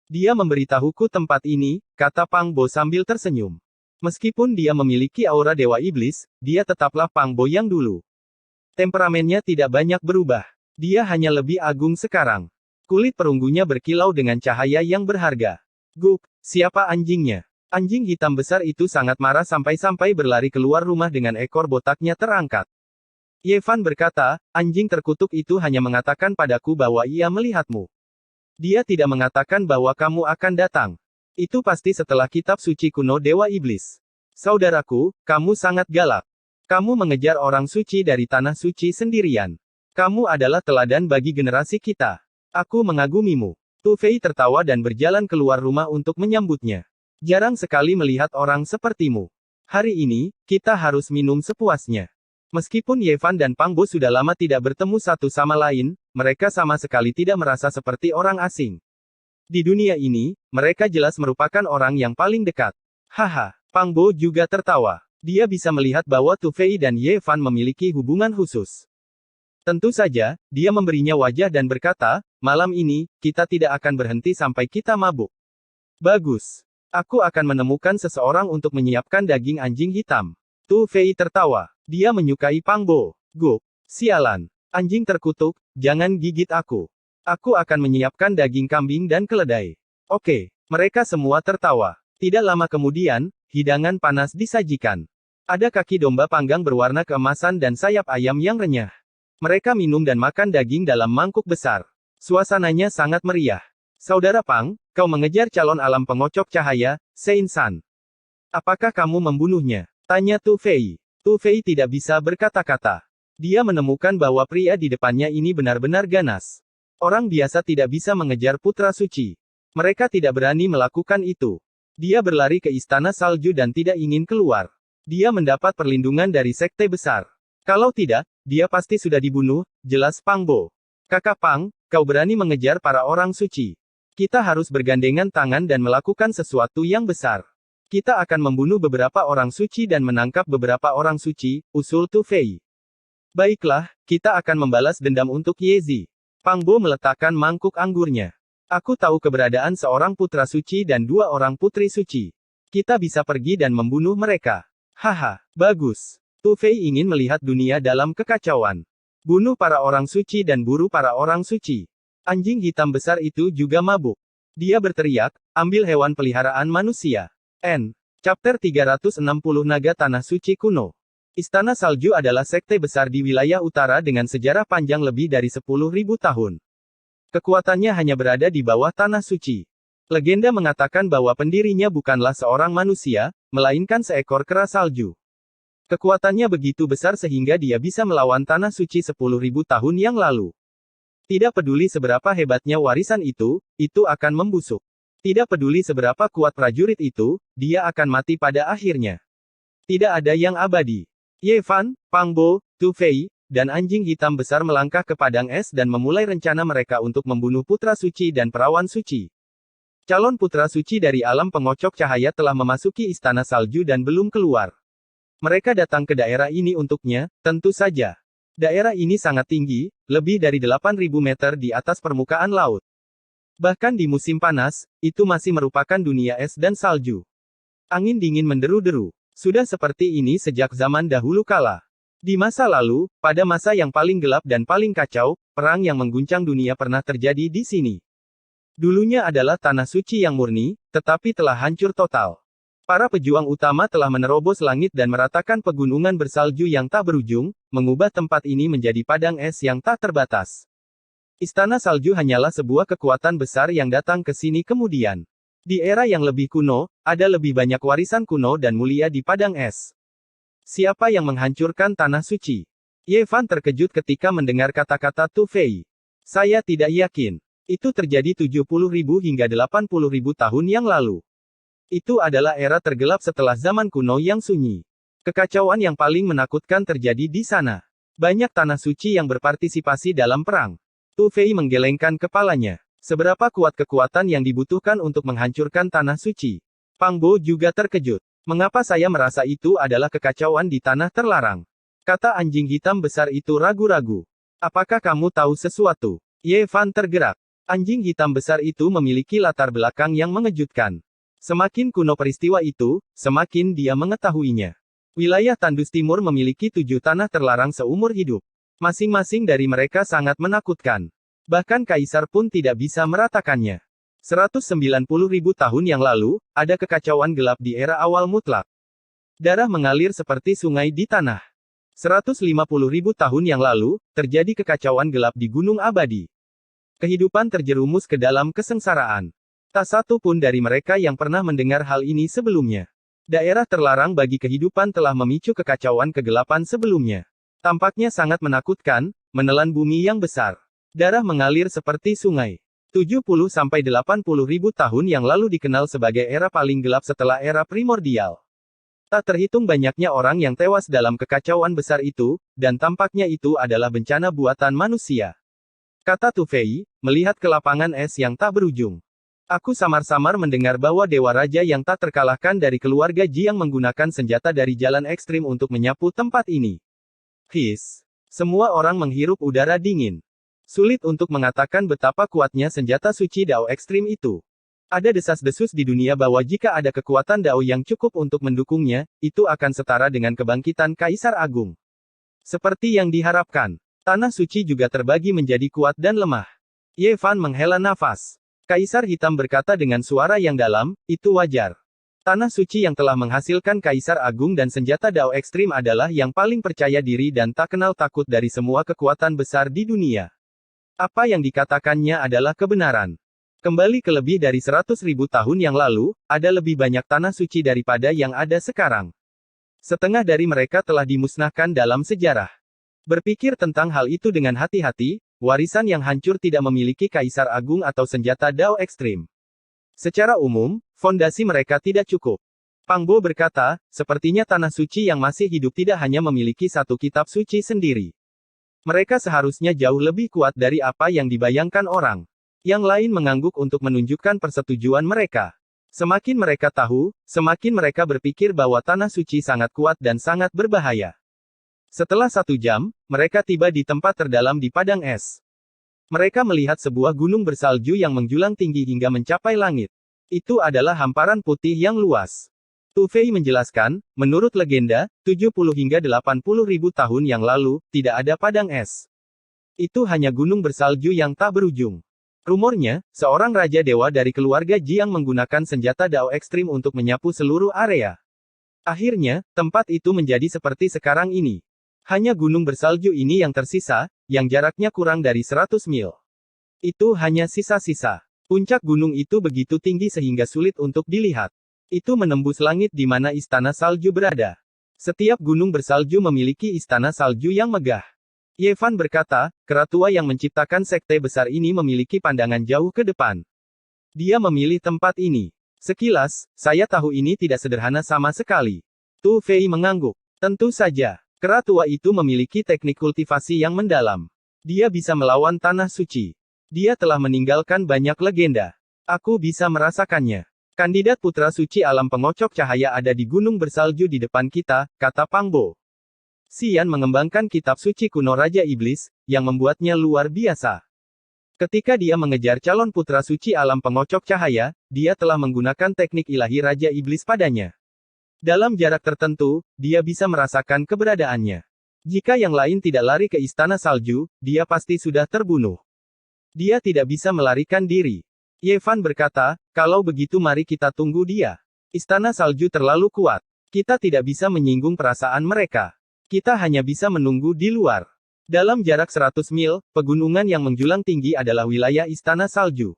Dia memberitahuku tempat ini, kata Pang Bo sambil tersenyum. Meskipun dia memiliki aura dewa iblis, dia tetaplah Pang Bo yang dulu. Temperamennya tidak banyak berubah. Dia hanya lebih agung sekarang. Kulit perunggunya berkilau dengan cahaya yang berharga. Guk, siapa anjingnya? Anjing hitam besar itu sangat marah sampai-sampai berlari keluar rumah dengan ekor botaknya terangkat. Ye Fan berkata, anjing terkutuk itu hanya mengatakan padaku bahwa ia melihatmu. Dia tidak mengatakan bahwa kamu akan datang. Itu pasti setelah kitab suci kuno Dewa Iblis. Saudaraku, kamu sangat galak. Kamu mengejar orang suci dari tanah suci sendirian. Kamu adalah teladan bagi generasi kita. Aku mengagumimu. Tu Fei tertawa dan berjalan keluar rumah untuk menyambutnya. Jarang sekali melihat orang sepertimu. Hari ini, kita harus minum sepuasnya. Meskipun Ye Fan dan Pang Bo sudah lama tidak bertemu satu sama lain, mereka sama sekali tidak merasa seperti orang asing. Di dunia ini, mereka jelas merupakan orang yang paling dekat. Haha, Pang Bo juga tertawa. Dia bisa melihat bahwa Tu Fei dan Ye Fan memiliki hubungan khusus. Tentu saja, dia memberinya wajah dan berkata, malam ini, kita tidak akan berhenti sampai kita mabuk. Bagus. Aku akan menemukan seseorang untuk menyiapkan daging anjing hitam. Tu Fei tertawa. Dia menyukai Pang Bo. Guk. Sialan. Anjing terkutuk, jangan gigit aku. Aku akan menyiapkan daging kambing dan keledai. Oke. Mereka semua tertawa. Tidak lama kemudian, hidangan panas disajikan. Ada kaki domba panggang berwarna keemasan dan sayap ayam yang renyah. Mereka minum dan makan daging dalam mangkuk besar. Suasananya sangat meriah. Saudara Pang, kau mengejar calon alam pengocok cahaya, Sein San. Apakah kamu membunuhnya? Tanya Tu Fei. Tu Fei tidak bisa berkata-kata. Dia menemukan bahwa pria di depannya ini benar-benar ganas. Orang biasa tidak bisa mengejar putra suci. Mereka tidak berani melakukan itu. Dia berlari ke istana salju dan tidak ingin keluar. Dia mendapat perlindungan dari sekte besar. Kalau tidak, dia pasti sudah dibunuh, jelas Pang Bo. Kakak Pang, kau berani mengejar para orang suci. Kita harus bergandengan tangan dan melakukan sesuatu yang besar. Kita akan membunuh beberapa orang suci dan menangkap beberapa orang suci, usul Tu Fei. Baiklah, kita akan membalas dendam untuk Yezi. Pang Bo meletakkan mangkuk anggurnya. Aku tahu keberadaan seorang putra suci dan 2 orang putri suci. Kita bisa pergi dan membunuh mereka. Haha, bagus. Tu Fei ingin melihat dunia dalam kekacauan. Bunuh para orang suci dan buru para orang suci. Anjing hitam besar itu juga mabuk. Dia berteriak, ambil hewan peliharaan manusia. Chapter 360 Naga Tanah Suci Kuno. Istana Salju adalah sekte besar di wilayah utara dengan sejarah panjang lebih dari 10.000 tahun. Kekuatannya hanya berada di bawah tanah suci. Legenda mengatakan bahwa pendirinya bukanlah seorang manusia, melainkan seekor kera salju. Kekuatannya begitu besar sehingga dia bisa melawan tanah suci 10.000 tahun yang lalu. Tidak peduli seberapa hebatnya warisan itu akan membusuk. Tidak peduli seberapa kuat prajurit itu, dia akan mati pada akhirnya. Tidak ada yang abadi. Ye Fan, Pang Bo, Tu Fei, dan anjing hitam besar melangkah ke padang es dan memulai rencana mereka untuk membunuh putra suci dan perawan suci. Calon putra suci dari alam pengocok cahaya telah memasuki istana salju dan belum keluar. Mereka datang ke daerah ini untuknya, tentu saja. Daerah ini sangat tinggi, lebih dari 8.000 meter di atas permukaan laut. Bahkan di musim panas, itu masih merupakan dunia es dan salju. Angin dingin menderu-deru. Sudah seperti ini sejak zaman dahulu kala. Di masa lalu, pada masa yang paling gelap dan paling kacau, perang yang mengguncang dunia pernah terjadi di sini. Dulunya adalah tanah suci yang murni, tetapi telah hancur total. Para pejuang utama telah menerobos langit dan meratakan pegunungan bersalju yang tak berujung, mengubah tempat ini menjadi padang es yang tak terbatas. Istana salju hanyalah sebuah kekuatan besar yang datang ke sini kemudian. Di era yang lebih kuno, ada lebih banyak warisan kuno dan mulia di padang es. Siapa yang menghancurkan tanah suci? Ye Fan terkejut ketika mendengar kata-kata Tu Fei. Saya tidak yakin. Itu terjadi 70.000 hingga 80.000 tahun yang lalu. Itu adalah era tergelap setelah zaman kuno yang sunyi. Kekacauan yang paling menakutkan terjadi di sana. Banyak tanah suci yang berpartisipasi dalam perang. Tu Fei menggelengkan kepalanya. Seberapa kuat kekuatan yang dibutuhkan untuk menghancurkan tanah suci? Pang Bo juga terkejut. Mengapa saya merasa itu adalah kekacauan di tanah terlarang? Kata anjing hitam besar itu ragu-ragu. Apakah kamu tahu sesuatu? Ye Fan tergerak. Anjing hitam besar itu memiliki latar belakang yang mengejutkan. Semakin kuno peristiwa itu, semakin dia mengetahuinya. Wilayah Tandus Timur memiliki 7 tanah terlarang seumur hidup. Masing-masing dari mereka sangat menakutkan. Bahkan kaisar pun tidak bisa meratakannya. 190.000 tahun yang lalu, ada kekacauan gelap di era awal mutlak. Darah mengalir seperti sungai di tanah. 150.000 tahun yang lalu, terjadi kekacauan gelap di Gunung Abadi. Kehidupan terjerumus ke dalam kesengsaraan. Tak satu pun dari mereka yang pernah mendengar hal ini sebelumnya. Daerah terlarang bagi kehidupan telah memicu kekacauan kegelapan sebelumnya. Tampaknya sangat menakutkan, menelan bumi yang besar. Darah mengalir seperti sungai. 70-80 ribu tahun yang lalu dikenal sebagai era paling gelap setelah era primordial. Tak terhitung banyaknya orang yang tewas dalam kekacauan besar itu, dan tampaknya itu adalah bencana buatan manusia. Kata Tu Fei, melihat ke lapangan es yang tak berujung. Aku samar-samar mendengar bahwa Dewa Raja yang tak terkalahkan dari keluarga Jiang menggunakan senjata dari jalan ekstrim untuk menyapu tempat ini. Semua orang menghirup udara dingin. Sulit untuk mengatakan betapa kuatnya senjata suci Dao ekstrim itu. Ada desas-desus di dunia bahwa jika ada kekuatan Dao yang cukup untuk mendukungnya, itu akan setara dengan kebangkitan Kaisar Agung. Seperti yang diharapkan, tanah suci juga terbagi menjadi kuat dan lemah. Ye Fan menghela nafas. Kaisar Hitam berkata dengan suara yang dalam, itu wajar. Tanah suci yang telah menghasilkan Kaisar Agung dan senjata Dao ekstrim adalah yang paling percaya diri dan tak kenal takut dari semua kekuatan besar di dunia. Apa yang dikatakannya adalah kebenaran. Kembali ke lebih dari 100.000 tahun yang lalu, ada lebih banyak tanah suci daripada yang ada sekarang. Setengah dari mereka telah dimusnahkan dalam sejarah. Berpikir tentang hal itu dengan hati-hati, warisan yang hancur tidak memiliki kaisar agung atau senjata Dao ekstrim. Secara umum, fondasi mereka tidak cukup. Pang Bo berkata, sepertinya tanah suci yang masih hidup tidak hanya memiliki satu kitab suci sendiri. Mereka seharusnya jauh lebih kuat dari apa yang dibayangkan orang. Yang lain mengangguk untuk menunjukkan persetujuan mereka. Semakin mereka tahu, semakin mereka berpikir bahwa tanah suci sangat kuat dan sangat berbahaya. Setelah 1 jam, mereka tiba di tempat terdalam di padang es. Mereka melihat sebuah gunung bersalju yang menjulang tinggi hingga mencapai langit. Itu adalah hamparan putih yang luas. Tu Fei menjelaskan, menurut legenda, 70 hingga 80 ribu tahun yang lalu, tidak ada padang es. Itu hanya gunung bersalju yang tak berujung. Rumornya, seorang raja dewa dari keluarga Jiang menggunakan senjata Dao ekstrim untuk menyapu seluruh area. Akhirnya, tempat itu menjadi seperti sekarang ini. Hanya gunung bersalju ini yang tersisa, yang jaraknya kurang dari 100 mil. Itu hanya sisa-sisa. Puncak gunung itu begitu tinggi sehingga sulit untuk dilihat. Itu menembus langit di mana istana salju berada. Setiap gunung bersalju memiliki istana salju yang megah. Ye Fan berkata, keratua yang menciptakan sekte besar ini memiliki pandangan jauh ke depan. Dia memilih tempat ini. Sekilas, saya tahu ini tidak sederhana sama sekali. Tu Fei mengangguk. Tentu saja. Keratua itu memiliki teknik kultivasi yang mendalam. Dia bisa melawan tanah suci. Dia telah meninggalkan banyak legenda. Aku bisa merasakannya. Kandidat putra suci alam pengocok cahaya ada di gunung bersalju di depan kita, kata Pang Bo. Xian mengembangkan kitab suci kuno Raja Iblis, yang membuatnya luar biasa. Ketika dia mengejar calon putra suci alam pengocok cahaya, dia telah menggunakan teknik ilahi Raja Iblis padanya. Dalam jarak tertentu, dia bisa merasakan keberadaannya. Jika yang lain tidak lari ke istana salju, dia pasti sudah terbunuh. Dia tidak bisa melarikan diri. Ye Fan berkata, kalau begitu mari kita tunggu dia. Istana salju terlalu kuat. Kita tidak bisa menyinggung perasaan mereka. Kita hanya bisa menunggu di luar. Dalam jarak 100 mil, pegunungan yang menjulang tinggi adalah wilayah istana salju.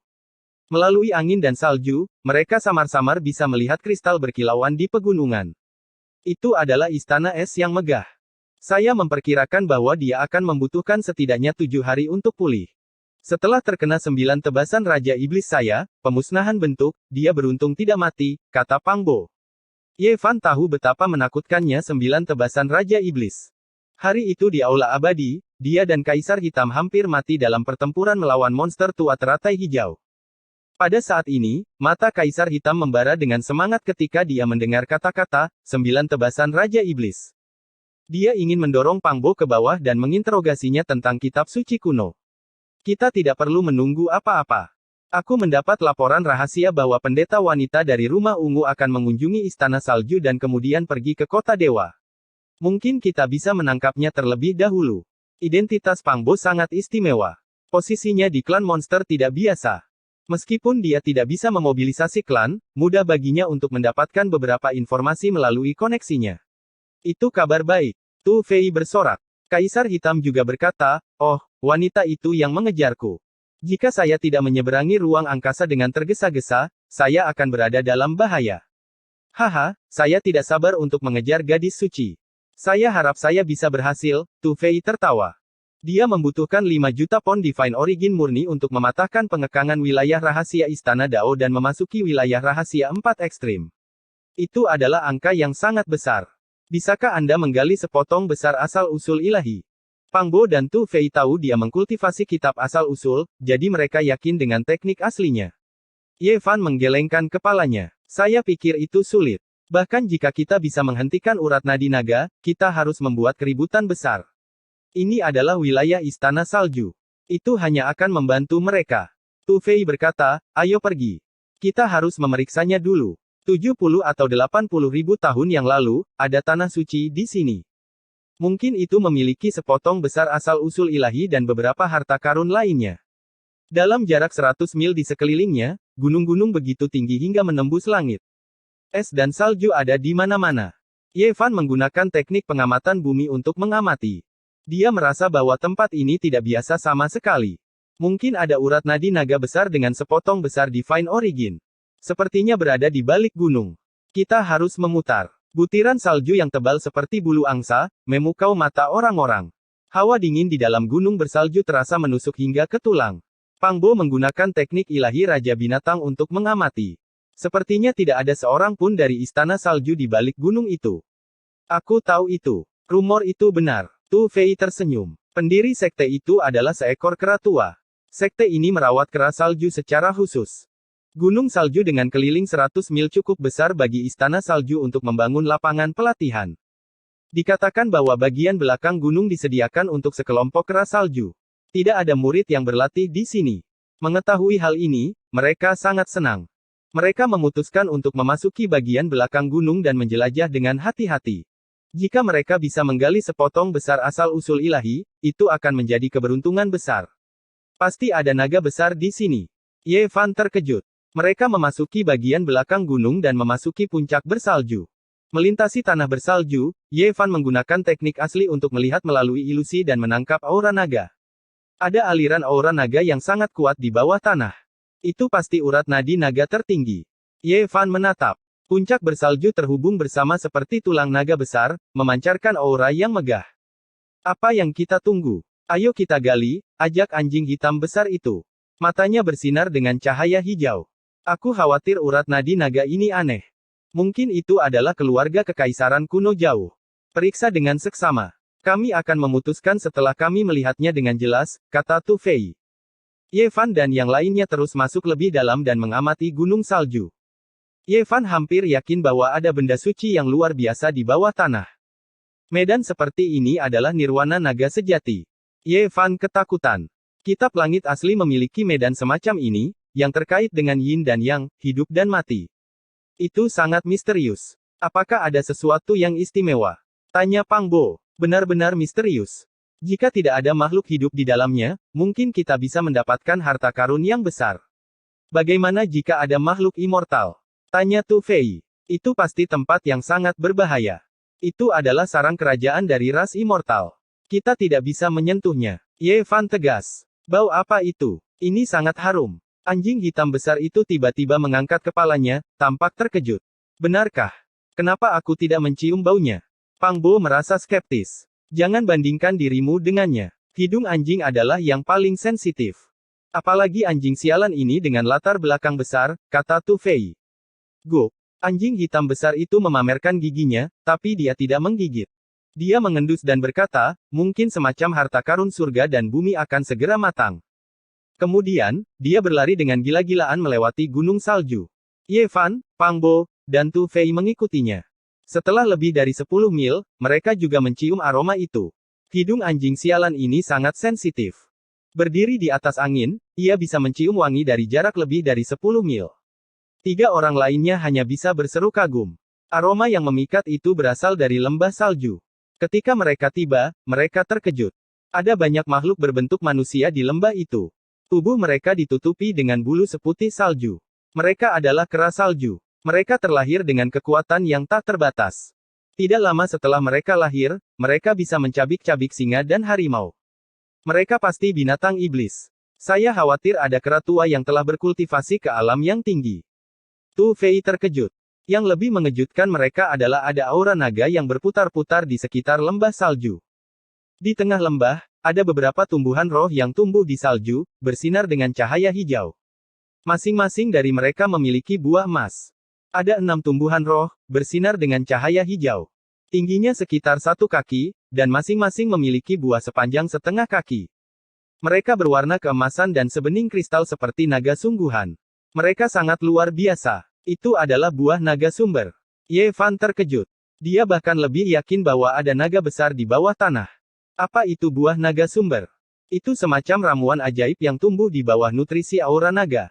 Melalui angin dan salju, mereka samar-samar bisa melihat kristal berkilauan di pegunungan. Itu adalah istana es yang megah. Saya memperkirakan bahwa dia akan membutuhkan setidaknya 7 hari untuk pulih. Setelah terkena 9 tebasan Raja Iblis saya, pemusnahan bentuk, dia beruntung tidak mati, kata Pang Bo. Ye Fan tahu betapa menakutkannya 9 tebasan Raja Iblis. Hari itu di Aula Abadi, dia dan Kaisar Hitam hampir mati dalam pertempuran melawan monster tua teratai hijau. Pada saat ini, mata Kaisar Hitam membara dengan semangat ketika dia mendengar kata-kata, 9 tebasan Raja Iblis. Dia ingin mendorong Pang Bo ke bawah dan menginterogasinya tentang kitab suci kuno. Kita tidak perlu menunggu apa-apa. Aku mendapat laporan rahasia bahwa pendeta wanita dari rumah ungu akan mengunjungi istana salju dan kemudian pergi ke kota dewa. Mungkin kita bisa menangkapnya terlebih dahulu. Identitas Pang Bo sangat istimewa. Posisinya di klan monster tidak biasa. Meskipun dia tidak bisa memobilisasi klan, mudah baginya untuk mendapatkan beberapa informasi melalui koneksinya. Itu kabar baik. Tu Fei bersorak. Kaisar Hitam juga berkata, oh, wanita itu yang mengejarku. Jika saya tidak menyeberangi ruang angkasa dengan tergesa-gesa, saya akan berada dalam bahaya. Haha, saya tidak sabar untuk mengejar gadis suci. Saya harap saya bisa berhasil, Tu Fei tertawa. Dia membutuhkan 5 juta pon Divine Origin murni untuk mematahkan pengekangan wilayah rahasia Istana Dao dan memasuki wilayah rahasia 4 ekstrim. Itu adalah angka yang sangat besar. Bisakah Anda menggali sepotong besar asal-usul ilahi? Pang Bo dan Tu Fei tahu dia mengkultivasi kitab asal-usul, jadi mereka yakin dengan teknik aslinya. Ye Fan menggelengkan kepalanya. Saya pikir itu sulit. Bahkan jika kita bisa menghentikan urat nadi naga, kita harus membuat keributan besar. Ini adalah wilayah istana salju. Itu hanya akan membantu mereka. Tu Fei berkata, ayo pergi. Kita harus memeriksanya dulu. 70 atau 80 ribu tahun yang lalu, ada tanah suci di sini. Mungkin itu memiliki sepotong besar asal-usul ilahi dan beberapa harta karun lainnya. Dalam jarak 100 mil di sekelilingnya, gunung-gunung begitu tinggi hingga menembus langit. Es dan salju ada di mana-mana. Ye Fan menggunakan teknik pengamatan bumi untuk mengamati. Dia merasa bahwa tempat ini tidak biasa sama sekali. Mungkin ada urat nadi naga besar dengan sepotong besar Divine Origin. Sepertinya berada di balik gunung. Kita harus memutar. Butiran salju yang tebal seperti bulu angsa, memukau mata orang-orang. Hawa dingin di dalam gunung bersalju terasa menusuk hingga ke tulang. Pang Bo menggunakan teknik ilahi Raja Binatang untuk mengamati. Sepertinya tidak ada seorang pun dari istana salju di balik gunung itu. Aku tahu itu. Rumor itu benar. Tu Fei tersenyum. Pendiri sekte itu adalah seekor kera tua. Sekte ini merawat kera salju secara khusus. Gunung salju dengan keliling 100 mil cukup besar bagi istana salju untuk membangun lapangan pelatihan. Dikatakan bahwa bagian belakang gunung disediakan untuk sekelompok kera salju. Tidak ada murid yang berlatih di sini. Mengetahui hal ini, mereka sangat senang. Mereka memutuskan untuk memasuki bagian belakang gunung dan menjelajah dengan hati-hati. Jika mereka bisa menggali sepotong besar asal-usul ilahi, itu akan menjadi keberuntungan besar. Pasti ada naga besar di sini. Ye Fan terkejut. Mereka memasuki bagian belakang gunung dan memasuki puncak bersalju. Melintasi tanah bersalju, Ye Fan menggunakan teknik asli untuk melihat melalui ilusi dan menangkap aura naga. Ada aliran aura naga yang sangat kuat di bawah tanah. Itu pasti urat nadi naga tertinggi. Ye Fan menatap. Puncak bersalju terhubung bersama seperti tulang naga besar, memancarkan aura yang megah. Apa yang kita tunggu? Ayo kita gali, ajak anjing hitam besar itu. Matanya bersinar dengan cahaya hijau. Aku khawatir urat nadi naga ini aneh. Mungkin itu adalah keluarga kekaisaran kuno jauh. Periksa dengan seksama. Kami akan memutuskan setelah kami melihatnya dengan jelas, kata Tu Fei. Ye Fan dan yang lainnya terus masuk lebih dalam dan mengamati gunung salju. Ye Fan hampir yakin bahwa ada benda suci yang luar biasa di bawah tanah. Medan seperti ini adalah nirwana naga sejati. Ye Fan ketakutan. Kitab langit asli memiliki medan semacam ini, yang terkait dengan yin dan yang, hidup dan mati. Itu sangat misterius. Apakah ada sesuatu yang istimewa? Tanya Pang Bo. Benar-benar misterius. Jika tidak ada makhluk hidup di dalamnya, mungkin kita bisa mendapatkan harta karun yang besar. Bagaimana jika ada makhluk immortal? Tanya Tu Fei. Itu pasti tempat yang sangat berbahaya. Itu adalah sarang kerajaan dari ras immortal. Kita tidak bisa menyentuhnya. Ye Fan tegas. Bau apa itu? Ini sangat harum. Anjing hitam besar itu tiba-tiba mengangkat kepalanya, tampak terkejut. Benarkah? Kenapa aku tidak mencium baunya? Pang Bo merasa skeptis. Jangan bandingkan dirimu dengannya. Hidung anjing adalah yang paling sensitif. Apalagi anjing sialan ini dengan latar belakang besar, kata Tu Fei. Go. Anjing hitam besar itu memamerkan giginya, tapi dia tidak menggigit. Dia mengendus dan berkata, mungkin semacam harta karun surga dan bumi akan segera matang. Kemudian, dia berlari dengan gila-gilaan melewati gunung salju. Ye Fan, Pang Bo, dan Tu Fei mengikutinya. Setelah lebih dari 10 mil, mereka juga mencium aroma itu. Hidung anjing sialan ini sangat sensitif. Berdiri di atas angin, ia bisa mencium wangi dari jarak lebih dari 10 mil. 3 orang lainnya hanya bisa berseru kagum. Aroma yang memikat itu berasal dari lembah salju. Ketika mereka tiba, mereka terkejut. Ada banyak makhluk berbentuk manusia di lembah itu. Tubuh mereka ditutupi dengan bulu seputih salju. Mereka adalah kera salju. Mereka terlahir dengan kekuatan yang tak terbatas. Tidak lama setelah mereka lahir, mereka bisa mencabik-cabik singa dan harimau. Mereka pasti binatang iblis. Saya khawatir ada kera tua yang telah berkultivasi ke alam yang tinggi. Tu Fei terkejut. Yang lebih mengejutkan mereka adalah ada aura naga yang berputar-putar di sekitar lembah salju. Di tengah lembah, ada beberapa tumbuhan roh yang tumbuh di salju, bersinar dengan cahaya hijau. Masing-masing dari mereka memiliki buah emas. Ada 6 tumbuhan roh, bersinar dengan cahaya hijau. Tingginya sekitar 1 kaki, dan masing-masing memiliki buah sepanjang setengah kaki. Mereka berwarna keemasan dan sebening kristal seperti naga sungguhan. Mereka sangat luar biasa. Itu adalah buah naga sumber. Ye Fan terkejut. Dia bahkan lebih yakin bahwa ada naga besar di bawah tanah. Apa itu buah naga sumber? Itu semacam ramuan ajaib yang tumbuh di bawah nutrisi aura naga.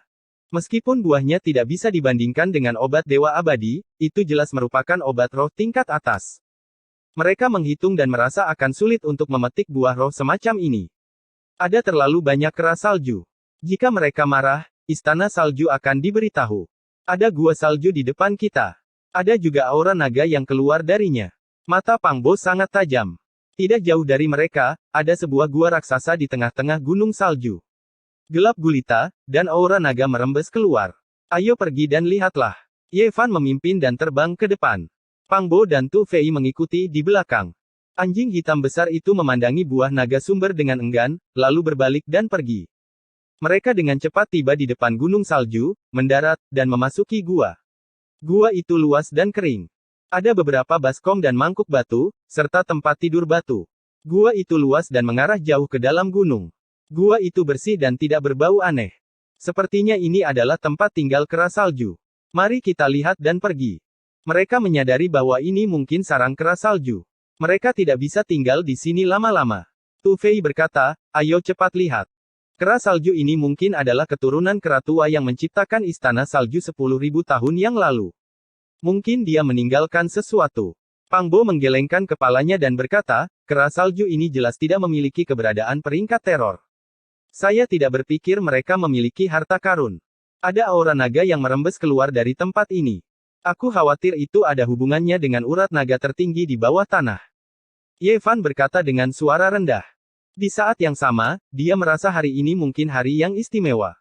Meskipun buahnya tidak bisa dibandingkan dengan obat dewa abadi, itu jelas merupakan obat roh tingkat atas. Mereka menghitung dan merasa akan sulit untuk memetik buah roh semacam ini. Ada terlalu banyak kera salju. Jika mereka marah, istana salju akan diberitahu. Ada gua salju di depan kita. Ada juga aura naga yang keluar darinya. Mata Pang Bo sangat tajam. Tidak jauh dari mereka, ada sebuah gua raksasa di tengah-tengah gunung salju. Gelap gulita, dan aura naga merembes keluar. Ayo pergi dan lihatlah. Ye Fan memimpin dan terbang ke depan. Pang Bo dan Tu Fei mengikuti di belakang. Anjing hitam besar itu memandangi buah naga sumber dengan enggan, lalu berbalik dan pergi. Mereka dengan cepat tiba di depan gunung salju, mendarat, dan memasuki gua. Gua itu luas dan kering. Ada beberapa baskom dan mangkuk batu, serta tempat tidur batu. Gua itu luas dan mengarah jauh ke dalam gunung. Gua itu bersih dan tidak berbau aneh. Sepertinya ini adalah tempat tinggal kera salju. Mari kita lihat dan pergi. Mereka menyadari bahwa ini mungkin sarang kera salju. Mereka tidak bisa tinggal di sini lama-lama. Tu Fei berkata, ayo cepat lihat. Kera salju ini mungkin adalah keturunan kera tua yang menciptakan istana salju 10.000 tahun yang lalu. Mungkin dia meninggalkan sesuatu. Pang Bo menggelengkan kepalanya dan berkata, kera salju ini jelas tidak memiliki keberadaan peringkat teror. Saya tidak berpikir mereka memiliki harta karun. Ada aura naga yang merembes keluar dari tempat ini. Aku khawatir itu ada hubungannya dengan urat naga tertinggi di bawah tanah. Ye Fan berkata dengan suara rendah. Di saat yang sama, dia merasa hari ini mungkin hari yang istimewa.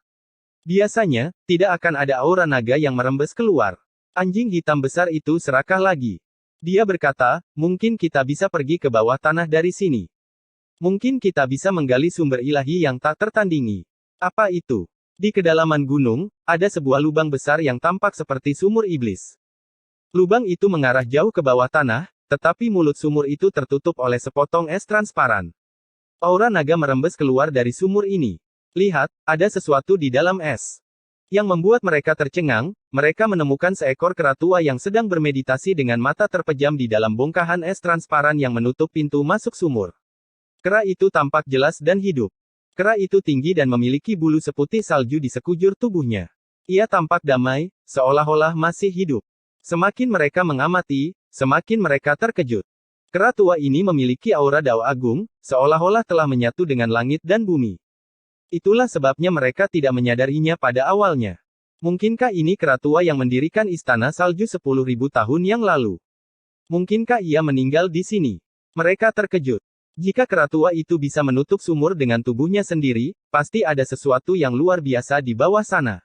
Biasanya, tidak akan ada aura naga yang merembes keluar. Anjing hitam besar itu serakah lagi. Dia berkata, mungkin kita bisa pergi ke bawah tanah dari sini. Mungkin kita bisa menggali sumber ilahi yang tak tertandingi. Apa itu? Di kedalaman gunung, ada sebuah lubang besar yang tampak seperti sumur iblis. Lubang itu mengarah jauh ke bawah tanah, tetapi mulut sumur itu tertutup oleh sepotong es transparan. Aura naga merembes keluar dari sumur ini. Lihat, ada sesuatu di dalam es. Yang membuat mereka tercengang, mereka menemukan seekor kera tua yang sedang bermeditasi dengan mata terpejam di dalam bongkahan es transparan yang menutup pintu masuk sumur. Kera itu tampak jelas dan hidup. Kera itu tinggi dan memiliki bulu seputih salju di sekujur tubuhnya. Ia tampak damai, seolah-olah masih hidup. Semakin mereka mengamati, semakin mereka terkejut. Kera tua ini memiliki aura Dao Agung, seolah-olah telah menyatu dengan langit dan bumi. Itulah sebabnya mereka tidak menyadarinya pada awalnya. Mungkinkah ini kera tua yang mendirikan istana salju 10.000 tahun yang lalu? Mungkinkah ia meninggal di sini? Mereka terkejut. Jika kera tua itu bisa menutup sumur dengan tubuhnya sendiri, pasti ada sesuatu yang luar biasa di bawah sana.